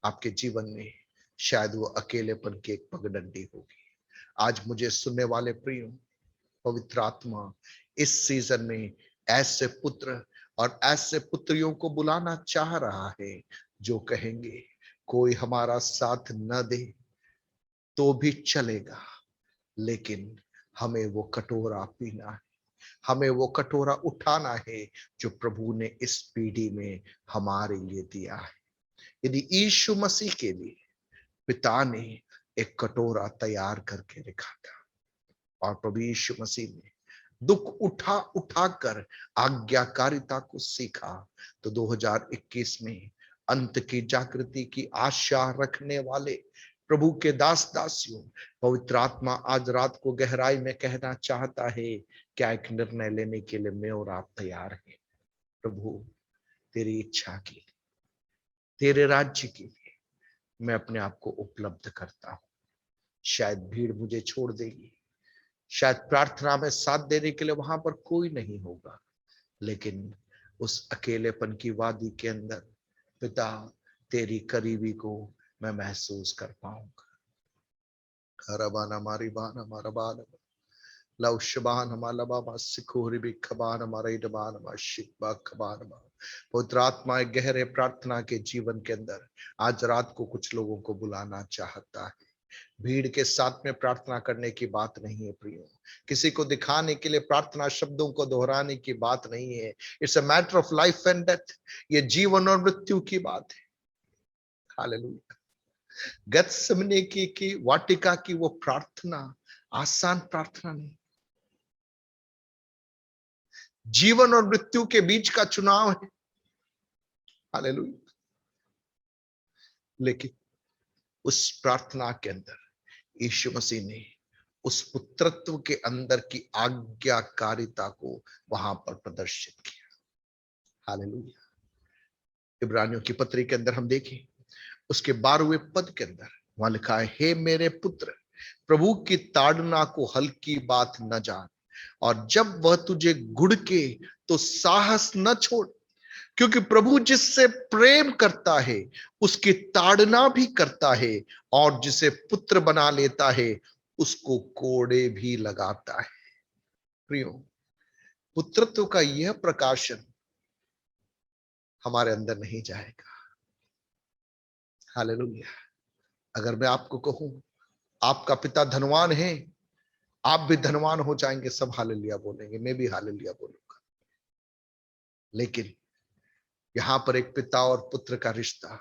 आपके जीवन में शायद वो अकेलेपन की एक पगडंडी होगी। आज मुझे सुनने वाले प्रियो, पवित्र आत्मा इस सीजन में ऐसे पुत्र और ऐसे पुत्रियों को बुलाना चाह रहा है जो कहेंगे कोई हमारा साथ न दे तो भी चलेगा, लेकिन हमें वो कटोरा पीना है, हमें वो कटोरा उठाना है जो प्रभु ने इस पीढ़ी में हमारे लिए दिया है। यदि यीशु मसीह के लिए पिता ने एक कटोरा तैयार करके रखा था और प्रभु यीशु मसीह ने दुख उठा उठा कर आज्ञाकारिता को सीखा, तो 2021 में अंत की जागृति की आशा रखने वाले प्रभु के दास दासियों, पवित्र आत्मा आज रात को गहराई में कहना चाहता है, क्या एक निर्णय लेने के लिए मैं और आप तैयार हैं? प्रभु तेरी इच्छा के लिए, तेरे राज्य के लिए मैं अपने आप को उपलब्ध करता हूं। शायद भीड़ मुझे छोड़ देगी, शायद प्रार्थना में साथ देने के लिए वहां पर कोई नहीं होगा, लेकिन उस अकेलेपन की वादी के अंदर पिता तेरी करीबी को मैं महसूस कर पाऊंगा। खरबाना मारी बाना मारा बाना लव शबान हमारा बाबा सिखोरी भी खबान हमारा इडबान हमारा शिकबा खबान हमारा। पवित्र आत्मा एक गहरे प्रार्थना के जीवन के अंदर आज रात को कुछ लोगों को बुलाना चाहता है। भीड़ के साथ में प्रार्थना करने की बात नहीं है प्रियो, किसी को दिखाने के लिए प्रार्थना शब्दों को दोहराने की बात नहीं है। It's a matter of life and death, ये जीवन और मृत्यु की बात है। हालेलुया। गतसमने की वाटिका की वो प्रार्थना आसान प्रार्थना नहीं, जीवन और मृत्यु के बीच का चुनाव है। हालेलुया। लेकिन उस प्रार्थना के अंदर यीशु मसीह ने उस पुत्रत्व के अंदर की आज्ञाकारिता को वहां पर प्रदर्शित किया। हालेलुया। इब्रानियों की पत्री के अंदर हम देखें उसके 12वें पद के अंदर वहां लिखा है, हे मेरे पुत्र, प्रभु की ताड़ना को हल्की बात न जान, और जब वह तुझे गुड़के तो साहस न छोड़, क्योंकि प्रभु जिससे प्रेम करता है उसकी ताड़ना भी करता है, और जिसे पुत्र बना लेता है उसको कोड़े भी लगाता है। प्रियो, पुत्रत्व का यह प्रकाशन हमारे अंदर नहीं जाएगा। हालेलुया। अगर मैं आपको कहूं आपका पिता धनवान है, आप भी धनवान हो जाएंगे, सब हालेलुया बोलेंगे, मैं भी हालेलुया बोलूंगा। लेकिन यहां पर एक पिता और पुत्र का रिश्ता,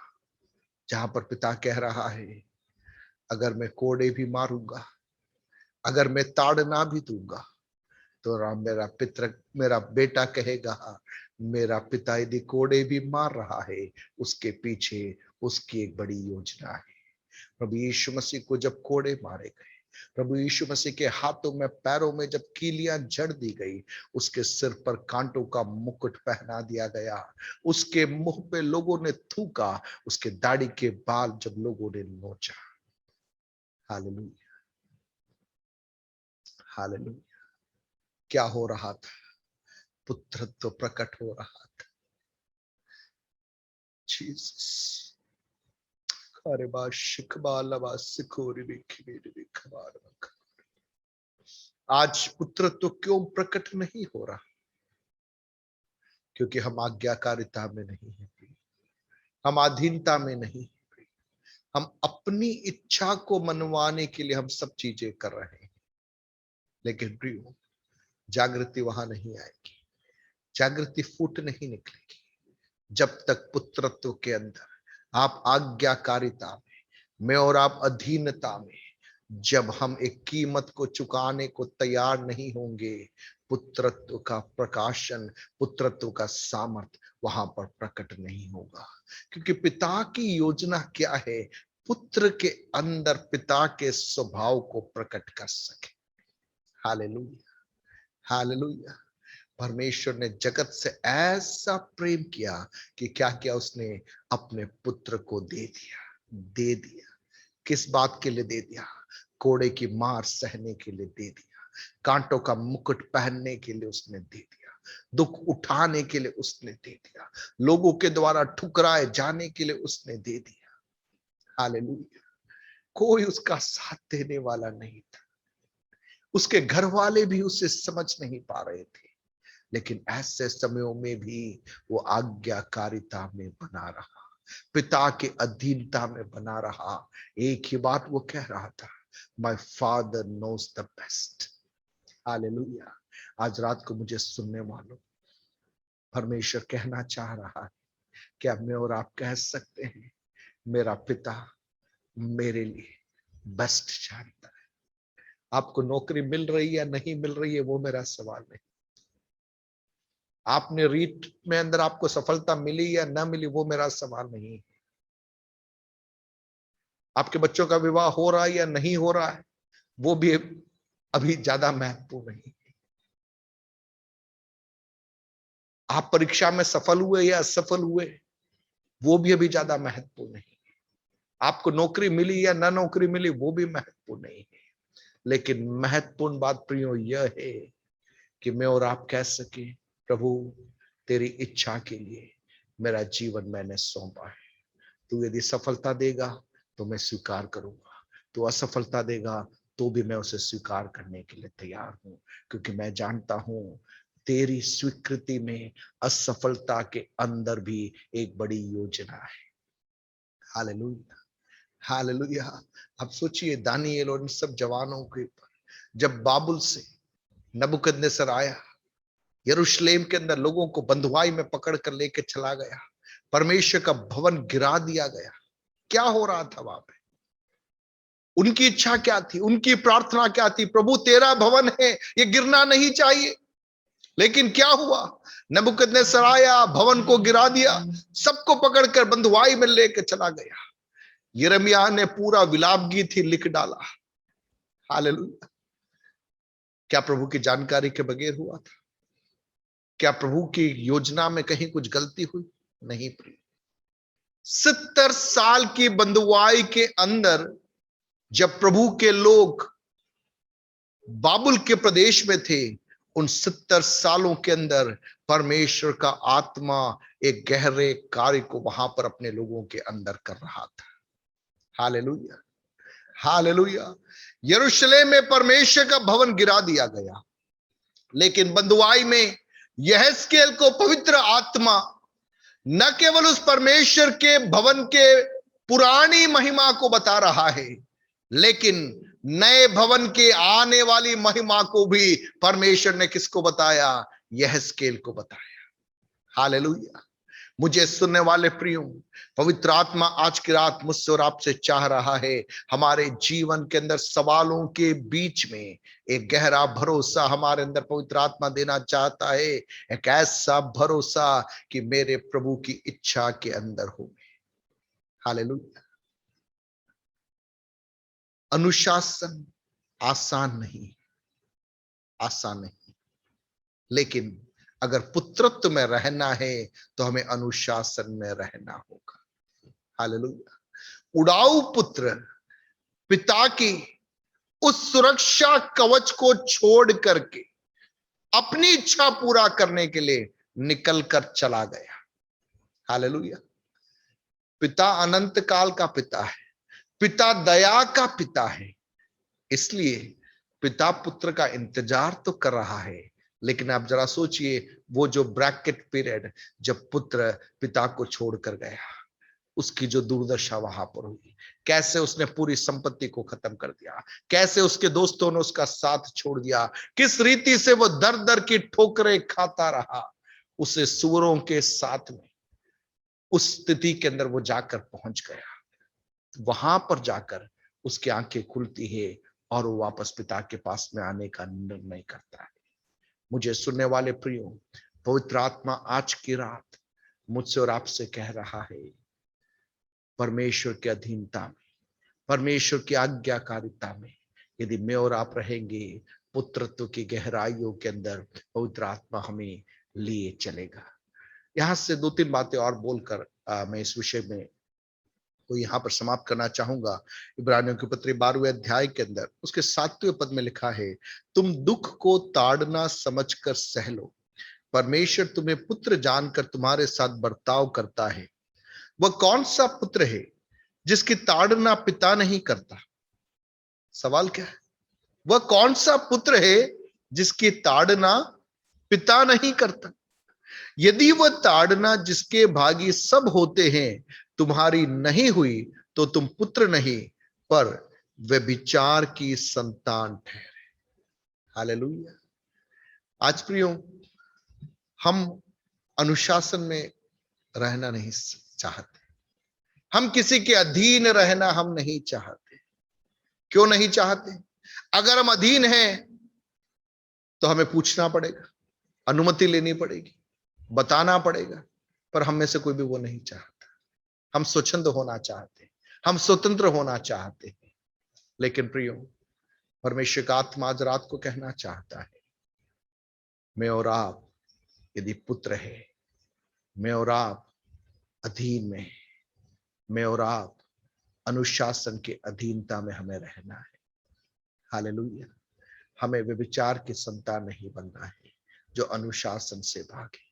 जहां पर पिता कह रहा है, अगर मैं कोड़े भी मारूंगा, अगर मैं ताड़ना भी दूंगा, तो मेरा बेटा कहेगा, मेरा पिता यदि कोड़े भी मार रहा है, उसके पीछे उसकी एक बड़ी योजना है। प्रभु यीशु मसीह को जब कोड़े मारे गए, प्रभु यीशु मसीह के हाथों में पैरों में जब कीलियां जड़ दी गई, उसके सिर पर कांटों का मुकुट पहना दिया गया, उसके मुंह पे लोगों ने थूका, उसके दाढ़ी के बाल जब लोगों ने नोचा। Hallelujah, hallelujah. क्या हो रहा था? पुत्रत्व प्रकट हो रहा था। जीसस, आज पुत्रत्व क्यों प्रकट नहीं हो रहा? क्योंकि हम आज्ञाकारिता में नहीं है, हम अधीनता में नहीं है, हम अपनी इच्छा को मनवाने के लिए हम सब चीजें कर रहे हैं। लेकिन प्रियो, जागृति वहां नहीं आएगी, जागृति फूट नहीं निकलेगी जब तक पुत्रत्व के अंदर आप आज्ञाकारिता में, मैं और आप अधीनता में, जब हम एक कीमत को चुकाने को तैयार नहीं होंगे, पुत्रत्व का प्रकाशन, पुत्रत्व का सामर्थ वहां पर प्रकट नहीं होगा। क्योंकि पिता की योजना क्या है? पुत्र के अंदर पिता के स्वभाव को प्रकट कर सके। Hallelujah, hallelujah. परमेश्वर ने जगत से ऐसा प्रेम किया कि क्या किया? उसने अपने पुत्र को दे दिया, दे दिया। किस बात के लिए दे दिया? कोड़े की मार सहने के लिए दे दिया, कांटों का मुकुट पहनने के लिए उसने दे दिया, दुख उठाने के लिए उसने दे दिया, लोगों के द्वारा ठुकराए जाने के लिए उसने दे दिया। हालेलुया। कोई उसका साथ देने वाला नहीं था, उसके घर वाले भी उसे समझ नहीं पा रहे थे, लेकिन ऐसे समयों में भी वो आज्ञाकारिता में बना रहा, पिता के अधीनता में बना रहा। एक ही बात वो कह रहा था, my father knows the best. Hallelujah. आज रात को मुझे सुनने वालों, परमेश्वर कहना चाह रहा है, क्या मैं और आप कह सकते हैं, मेरा पिता मेरे लिए बेस्ट जानता है। आपको नौकरी मिल रही है या नहीं मिल रही है, वो मेरा सवाल नहीं। आपने रीट में अंदर आपको सफलता मिली या ना मिली, वो मेरा सवाल नहीं है। आपके बच्चों का विवाह हो रहा है या नहीं हो रहा है, वो भी अभी ज्यादा महत्वपूर्ण नहीं है। आप परीक्षा में सफल हुए या असफल हुए, वो भी अभी ज्यादा महत्वपूर्ण नहीं है। आपको नौकरी मिली या ना नौकरी मिली, वो भी महत्वपूर्ण नहीं है। लेकिन महत्वपूर्ण बात प्रियो यह है कि मैं और आप कह सके, प्रभु तेरी इच्छा के लिए मेरा जीवन मैंने सौंपा है। तू यदि सफलता देगा तो मैं स्वीकार करूंगा, तू असफलता देगा तो भी मैं उसे स्वीकार करने के लिए तैयार हूं, क्योंकि मैं जानता हूं तेरी स्वीकृति में असफलता के अंदर भी एक बड़ी योजना है। Hallelujah, hallelujah. अब सोचिए, दानिएल और इन सब जवानों के ऊपर जब बाबुल से नबूकदनेस्सर आया, यरूशलेम के अंदर लोगों को बंधुआई में पकड़ कर लेके चला गया, परमेश्वर का भवन गिरा दिया गया। क्या हो रहा था वहां पे? उनकी इच्छा क्या थी? उनकी प्रार्थना क्या थी? प्रभु तेरा भवन है, ये गिरना नहीं चाहिए। लेकिन क्या हुआ? नबूकदनेस्सर आया, भवन को गिरा दिया, सबको पकड़कर बंधुआई में लेकर चला गया। यिर्मयाह ने पूरा विलाप गीत ही लिख डाला। हालेलुया। क्या प्रभु की जानकारी के बगैर हुआ था? क्या प्रभु की योजना में कहीं कुछ गलती हुई? नहीं प्रिय। 70 साल की बंधुआई के अंदर जब प्रभु के लोग बाबुल के प्रदेश में थे, उन 70 सालों के अंदर परमेश्वर का आत्मा एक गहरे कार्य को वहां पर अपने लोगों के अंदर कर रहा था। Hallelujah, hallelujah. यरूशलेम में परमेश्वर का भवन गिरा दिया गया, लेकिन बंधुआई में यहेजकेल को पवित्र आत्मा न केवल उस परमेश्वर के भवन के पुरानी महिमा को बता रहा है, लेकिन नए भवन के आने वाली महिमा को भी परमेश्वर ने किसको बताया? यहेजकेल को बताया। हालेलुया। मुझे सुनने वाले प्रियो, पवित्र आत्मा आज की रात मुझसे और आपसे चाह रहा है, हमारे जीवन के अंदर सवालों के बीच में एक गहरा भरोसा हमारे अंदर पवित्र आत्मा देना चाहता है, एक ऐसा भरोसा कि मेरे प्रभु की इच्छा के अंदर हो। हालेलुया। अनुशासन आसान नहीं, आसान नहीं, लेकिन अगर पुत्रत्व में रहना है तो हमें अनुशासन में रहना होगा। हालेलुया। उड़ाऊ पुत्र पिता की उस सुरक्षा कवच को छोड़ करके अपनी इच्छा पूरा करने के लिए निकल कर चला गया। हालेलुया। पिता अनंत काल का पिता है, पिता दया का पिता है, इसलिए पिता पुत्र का इंतजार तो कर रहा है, लेकिन आप जरा सोचिए वो जो ब्रैकेट पीरियड जब पुत्र पिता को छोड़कर गया, उसकी जो दुर्दशा वहां पर हुई, कैसे उसने पूरी संपत्ति को खत्म कर दिया, कैसे उसके दोस्तों ने उसका साथ छोड़ दिया, किस रीति से वो दर दर की ठोकरें खाता रहा, उसे सूरों के साथ में उस स्थिति के अंदर वो जाकर पहुंच गया। वहां पर जाकर उसकी आंखें खुलती है और वो वापस पिता के पास में आने का निर्णय करता है। मुझे सुनने वाले प्रियो, पवित्र आत्मा आज की रात मुझसे और आपसे कह रहा है, परमेश्वर की अधीनता में, परमेश्वर की आज्ञाकारिता में यदि मैं और आप रहेंगे, पुत्रत्व की गहराइयों के अंदर पवित्र आत्मा हमें लिए चलेगा। यहां से 2-3 बातें और बोलकर मैं इस विषय में को यहां पर समाप्त करना चाहूंगा। इब्रानियों की पत्री 12वें अध्याय के अंदर उसके 7वें पद में लिखा है, तुम दुख को ताड़ना समझकर सह लो, परमेश्वर तुम्हें पुत्र जानकर तुम्हारे साथ बर्ताव करता है। वह कौन सा पुत्र है जिसकी ताड़ना पिता नहीं करता? सवाल क्या है? वह कौन सा पुत्र है जिसकी ताड़ना पिता नहीं करता? यदि वह ताड़ना जिसके भागी सब होते हैं तुम्हारी नहीं हुई, तो तुम पुत्र नहीं पर व्यभिचार की संतान ठहरे। हालेलुया। आज प्रियो, हम अनुशासन में रहना नहीं चाहते, हम किसी के अधीन रहना हम नहीं चाहते। क्यों नहीं चाहते? अगर हम अधीन हैं तो हमें पूछना पड़ेगा, अनुमति लेनी पड़ेगी, बताना पड़ेगा, पर हम में से कोई भी वो नहीं चाहता। हम स्वच्छंद होना चाहते हैं, हम स्वतंत्र होना चाहते हैं। लेकिन प्रियो, परमेश्वर का आत्मा आज रात को कहना चाहता है, मैं और आप यदि पुत्र है, मैं और आप अधीन में है, मैं और आप अनुशासन के अधीनता में हमें रहना है। हालेलुया। हमें व्यभिचार की संतान नहीं बनना है जो अनुशासन से भागे।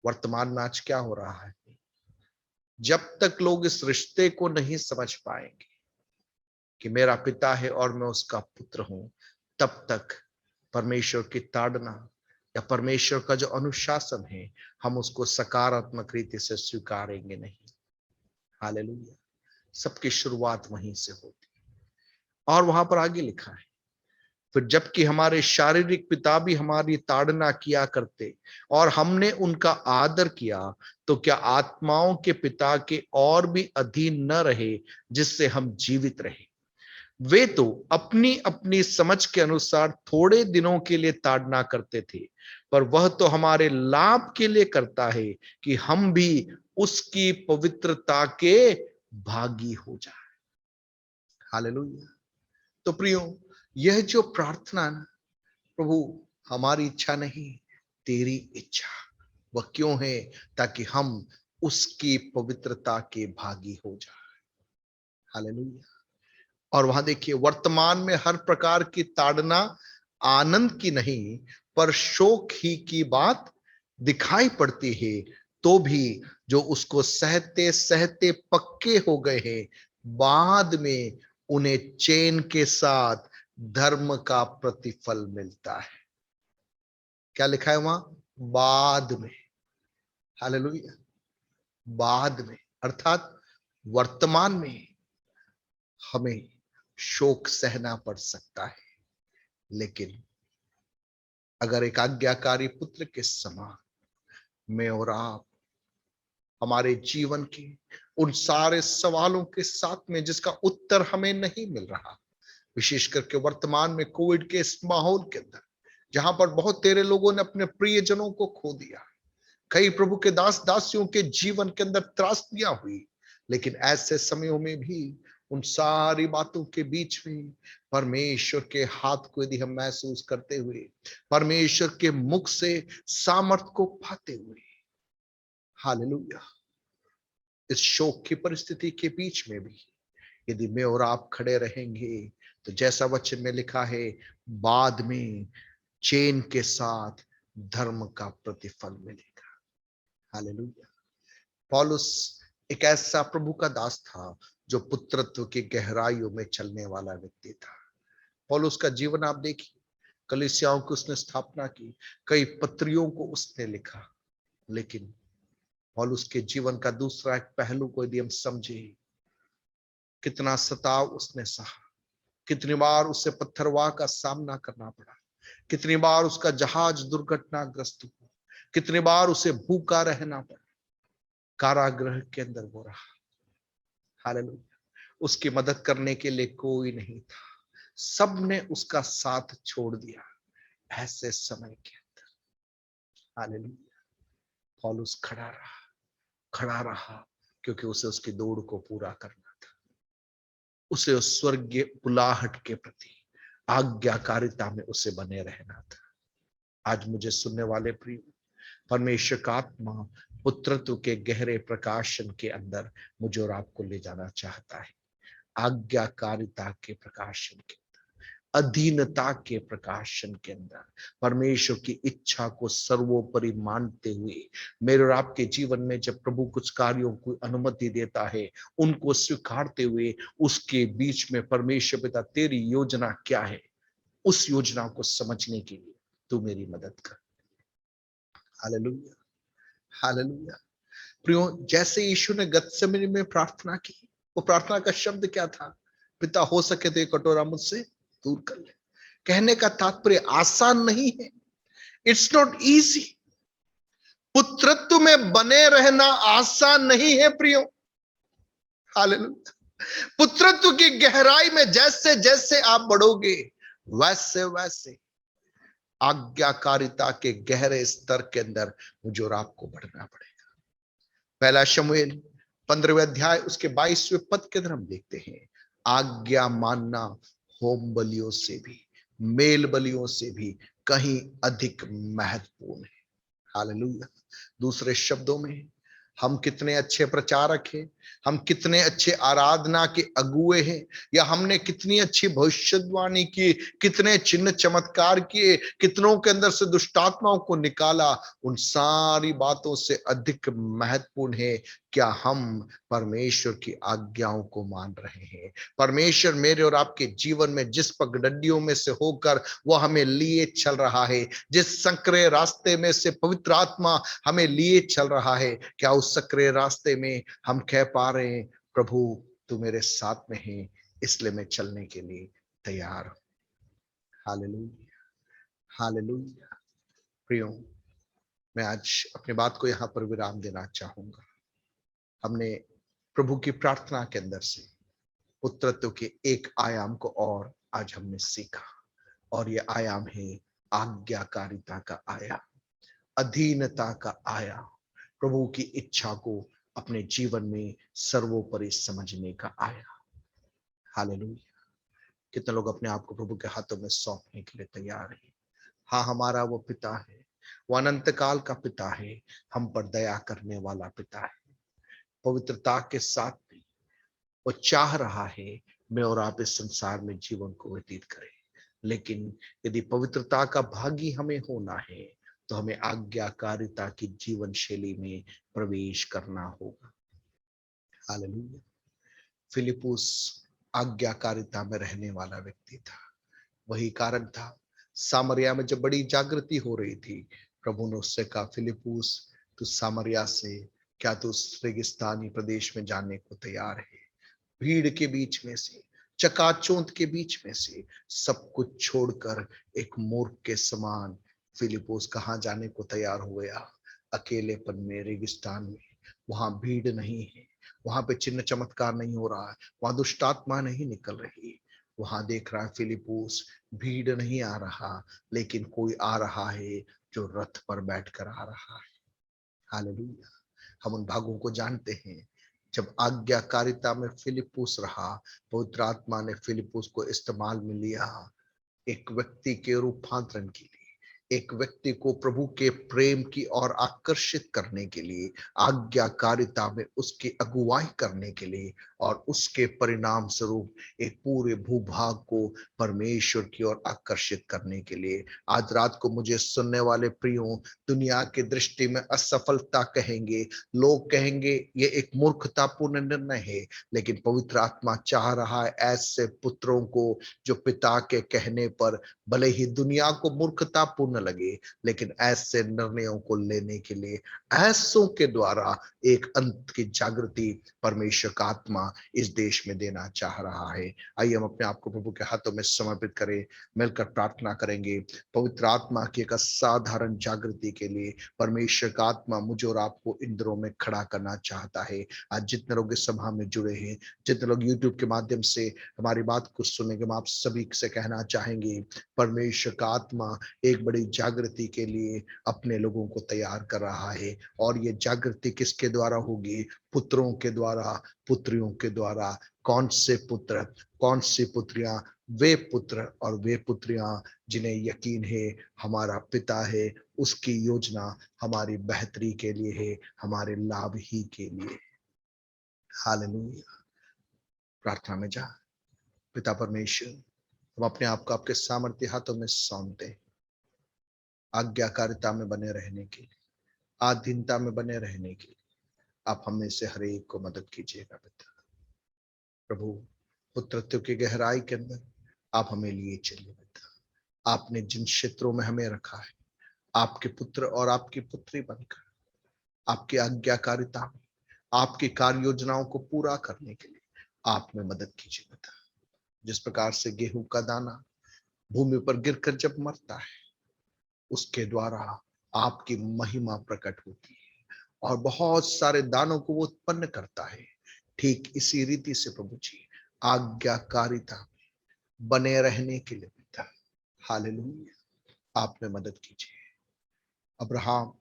वर्तमान में आज क्या हो रहा है? जब तक लोग इस रिश्ते को नहीं समझ पाएंगे कि मेरा पिता है और मैं उसका पुत्र हूं, तब तक परमेश्वर की ताड़ना या परमेश्वर का जो अनुशासन है, हम उसको सकारात्मक रीति से स्वीकारेंगे नहीं। हालेलुया। सबकी शुरुआत वहीं से होती है। और वहां पर आगे लिखा है, फिर जबकि हमारे शारीरिक पिता भी हमारी ताड़ना किया करते और हमने उनका आदर किया, तो क्या आत्माओं के पिता के और भी अधीन न रहे जिससे हम जीवित रहे? वे तो अपनी अपनी समझ के अनुसार थोड़े दिनों के लिए ताड़ना करते थे, पर वह तो हमारे लाभ के लिए करता है कि हम भी उसकी पवित्रता के भागी हो जाए। हालेलुया। तो प्रियो, यह जो प्रार्थना ना, प्रभु हमारी इच्छा नहीं तेरी इच्छा, वह क्यों है? ताकि हम उसकी पवित्रता के भागी हो जाए। हालेलुया। और वहां देखिए, वर्तमान में हर प्रकार की ताड़ना आनंद की नहीं पर शोक ही की बात दिखाई पड़ती है, तो भी जो उसको सहते सहते पक्के हो गए हैं, बाद में उन्हें चैन के साथ धर्म का प्रतिफल मिलता है। क्या लिखा है वहां? बाद में। हालेलुया। बाद में अर्थात वर्तमान में हमें शोक सहना पड़ सकता है, लेकिन अगर एक आज्ञाकारी पुत्र के समान मैं और आप हमारे जीवन के उन सारे सवालों के साथ में जिसका उत्तर हमें नहीं मिल रहा, विशेष करके वर्तमान में कोविड के इस माहौल के अंदर, जहां पर बहुत तेरे लोगों ने अपने प्रियजनों को खो दिया, कई प्रभु के दास दासियों के जीवन के अंदर त्रासदियां हुई, लेकिन ऐसे समयों में भी उन सारी बातों के बीच में परमेश्वर के हाथ को यदि हम महसूस करते हुए, परमेश्वर के मुख से सामर्थ को पाते हुए, हालेलुया, इस शोक की परिस्थिति के बीच में भी यदि मैं और आप खड़े रहेंगे, तो जैसा वचन में लिखा है, बाद में चैन के साथ धर्म का प्रतिफल मिलेगा। हालेलुया। पौलुस एक ऐसा प्रभु का दास था जो पुत्रत्व की गहराइयों में चलने वाला व्यक्ति था। पौलुस का जीवन आप देखिए, कलीसियाओं की उसने स्थापना की, कई पत्रियों को उसने लिखा, लेकिन पौलुस के जीवन का दूसरा एक पहलू को यदि हम समझे, कितना सताव उसने सहा, कितनी बार उसे पत्थरवाह का सामना करना पड़ा, कितनी बार उसका जहाज दुर्घटनाग्रस्त हुआ, कितनी बार उसे भूखा रहना पड़ा, कारागृह के अंदर वो रहा। हालेलुया। उसकी मदद करने के लिए कोई नहीं था, सबने उसका साथ छोड़ दिया ऐसे समय के अंदर। हालेलुया। पौलुस खड़ा रहा क्योंकि उसे उसकी दौड़ को पूरा करना था, उसे उस स्वर्गीय बुलाहट के प्रति आज्ञाकारिता में उसे बने रहना था। आज मुझे सुनने वाले प्रिय, परमेश्वर का आत्मा पुत्रत्व के गहरे प्रकाशन के अंदर मुझे और आपको ले जाना चाहता है। आज्ञाकारिता के प्रकाशन के, अधीनता के प्रकाशन के अंदर परमेश्वर की इच्छा को सर्वोपरि मानते हुए मेरे और आपके जीवन में जब प्रभु कुछ कार्यों को अनुमति देता है, उनको स्वीकारते हुए उसके बीच में परमेश्वर पिता तेरी योजना क्या है, उस योजना को समझने के लिए तू मेरी मदद कर। हालेलुया। हालेलुया। प्रियो, जैसे यीशु ने गत्सेमनी में प्रार्थना की, वो प्रार्थना का शब्द क्या था? पिता हो सके तो ये कटोरा मुझसे दूर कर ले। कहने का तात्पर्य आसान नहीं है, इट्स नॉट इजी। पुत्रत्व में बने रहना आसान नहीं है प्रियो। हालेलुया। पुत्रत्व की गहराई में जैसे जैसे आप बढ़ोगे, वैसे वैसे आज्ञाकारिता के गहरे स्तर के अंदर मुझे और आपको बढ़ना पड़ेगा। पहला शमूएल 15वें अध्याय उसके 22वें पद के अंदर हम देखते हैं, आज्ञा मानना होम बलियों से भी, मेल बलियों से भी कहीं अधिक महत्वपूर्ण है। हालेलुया। दूसरे शब्दों में, हम कितने अच्छे प्रचारक हैं, हम कितने अच्छे आराधना के अगुए हैं, या हमने कितनी अच्छी भविष्यवाणी की, कितने चिन्ह चमत्कार किए, कितनों के अंदर से दुष्टात्माओं को निकाला, उन सारी बातों से अधिक महत्वपूर्ण है क्या हम परमेश्वर की आज्ञाओं को मान रहे हैं। परमेश्वर मेरे और आपके जीवन में जिस पगडंडियों में से होकर वो हमें लिए चल रहा है, जिस संकरे रास्ते में से पवित्र आत्मा हमें लिए चल रहा है, क्या उस संकरे रास्ते में हम कह पा रहे हैं, प्रभु तू मेरे साथ में है, इसलिए मैं चलने के लिए तैयार हूं। हालेलुया। हालेलुया। प्रियो, मैं आज अपनी बात को यहां पर विराम देना चाहूंगा। हमने प्रभु की प्रार्थना के अंदर से पुत्रत्व के एक आयाम को और आज हमने सीखा, और यह आयाम है आज्ञाकारिता का आयाम, अधीनता का आयाम, प्रभु की इच्छा को अपने जीवन में सर्वोपरि समझने का आयाम। हालेलुया। कितने लोग अपने आप को प्रभु के हाथों में सौंपने के लिए तैयार हैं? हाँ, हमारा वो पिता है, वो अनंत काल का पिता है, हम पर दया करने वाला पिता है। पवित्रता के साथ भी वो चाह रहा है मैं और आप इस संसार में जीवन को व्यतीत करें। लेकिन यदि पवित्रता का भागी हमें होना है तो हमें आज्ञाकारिता की जीवन शैली में प्रवेश करना होगा। हालेलुया। फिलिपुस आज्ञाकारिता में रहने वाला व्यक्ति था। वही कारण था, सामरिया में जब बड़ी जागृति हो रही थी, प्रभु ने उससे कहा, फिलिपुस, तू सामरिया से क्या तू उस रेगिस्तानी प्रदेश में जाने को तैयार है? भीड़ के बीच में से, चकाचौंध के बीच में से सब कुछ छोड़कर एक मूर्ख के समान फिलिपोस कहाँ जाने को तैयार हो गया? अकेलेपन में, रेगिस्तान में। वहां भीड़ नहीं है, वहां पे चिन्ह चमत्कार नहीं हो रहा है, वहां दुष्ट आत्मा नहीं निकल रही। वहां देख रहा है फिलिपोस, भीड़ नहीं आ रहा, लेकिन कोई आ रहा है जो रथ पर बैठकर आ रहा है। हालेलुया। हम उन भागों को जानते हैं। जब आज्ञाकारिता में फिलिपुस रहा, पवित्र आत्मा ने फिलिपुस को इस्तेमाल में लिया एक व्यक्ति के रूपांतरण के लिए, एक व्यक्ति को प्रभु के प्रेम की ओर आकर्षित करने के लिए, आज्ञाकारिता में उसकी अगुवाई करने के लिए, और उसके परिणाम स्वरूप एक पूरे भूभाग को परमेश्वर की ओर आकर्षित करने के लिए। आज रात को मुझे सुनने वाले प्रियों, दुनिया की दृष्टि में असफलता कहेंगे, लोग कहेंगे ये एक मूर्खतापूर्ण निर्णय है, लेकिन पवित्र आत्मा चाह रहा है ऐसे पुत्रों को जो पिता के कहने पर, भले ही दुनिया को मूर्खतापूर्ण लगे, लेकिन ऐसे निर्णयों को लेने के लिए, ऐसों के द्वारा एक अंत की जागृति परमेश्वर का आत्मा इस देश में देना चाह रहा है। आइए हम अपने आप को प्रभु के हाथों में समर्पित करें, मिलकर प्रार्थना करेंगे पवित्र आत्मा की एक असाधारण जागृति के लिए। परमेश्वर का आत्मा मुझे और आपको इन दिनों में खड़ा करना चाहता है। आज जितने लोग इस सभा में जुड़े हैं, जितने लोग यूट्यूब के माध्यम से हमारी बात को सुनेंगे, हम आप सभी से कहना चाहेंगे, परमेश्वर का आत्मा एक बड़ी जागृति के लिए अपने लोगों को तैयार कर रहा है। और ये जागृति किसके द्वारा होगी? पुत्रों के द्वारा, पुत्रियों के द्वारा। कौन से पुत्र, कौन सी पुत्रियां? वे पुत्र और वे पुत्रियां जिन्हें यकीन है हमारा पिता है, उसकी योजना हमारी बेहतरी के लिए है, हमारे लाभ ही के लिए। हालेलुया। प्रार्थना में जा। पिता परमेश्वर, हम अपने आप को आपके सामर्थ्य हाथों में सौंपते हैं, आज्ञाकारिता में बने रहने के लिए, आधीनता में बने रहने के लिए आप हमें से हर एक को मदद कीजिएगा। पिता प्रभु, पुत्रत्व की गहराई के अंदर आप हमें लिए चलिए। पिता, आपने जिन क्षेत्रों में हमें रखा है, आपके पुत्र और आपकी पुत्री बनकर आपकी आज्ञाकारिता में आपकी कार्य योजनाओं को पूरा करने के लिए आप में मदद कीजिए। पिता, जिस प्रकार से गेहूं का दाना भूमि पर गिरकर जब मरता है, उसके द्वारा आपकी महिमा प्रकट होती है और बहुत सारे दानों को वो उत्पन्न करता है। ठीक इसी रीति से प्रभु जी, आज्ञाकारिता में बने रहने के लिए पिता, हालेलुया, आप में मदद कीजिए। अब्राहम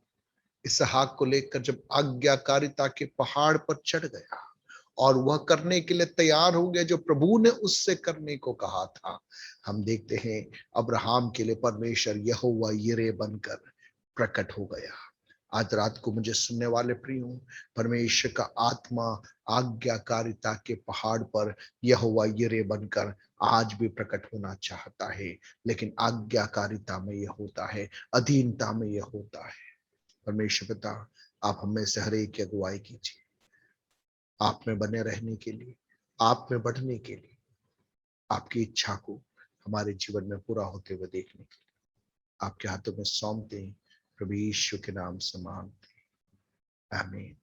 इसहाक को लेकर जब आज्ञाकारिता के पहाड़ पर चढ़ गया और वह करने के लिए तैयार हो गया जो प्रभु ने उससे करने को कहा था, हम देखते हैं अब्राहम के लिए परमेश्वर यहोवा यिरे बनकर प्रकट हो गया। आज रात को मुझे सुनने वाले प्रियों, परमेश्वर का आत्मा आज्ञाकारिता के पहाड़ पर यहोवा यिरे बनकर आज भी प्रकट होना चाहता है, लेकिन आज्ञाकारिता में यह होता है, अधीनता में यह होता है। परमेश्वर पिता, आप हमें से हर एक की अगुवाई कीजिए, आप में बने रहने के लिए, आप में बढ़ने के लिए, आपकी इच्छा को हमारे जीवन में पूरा होते हुए देखने के लिए आपके हाथों में सौंपते हैं। प्रभु यीशु के नाम से मांगते हैं, आमीन।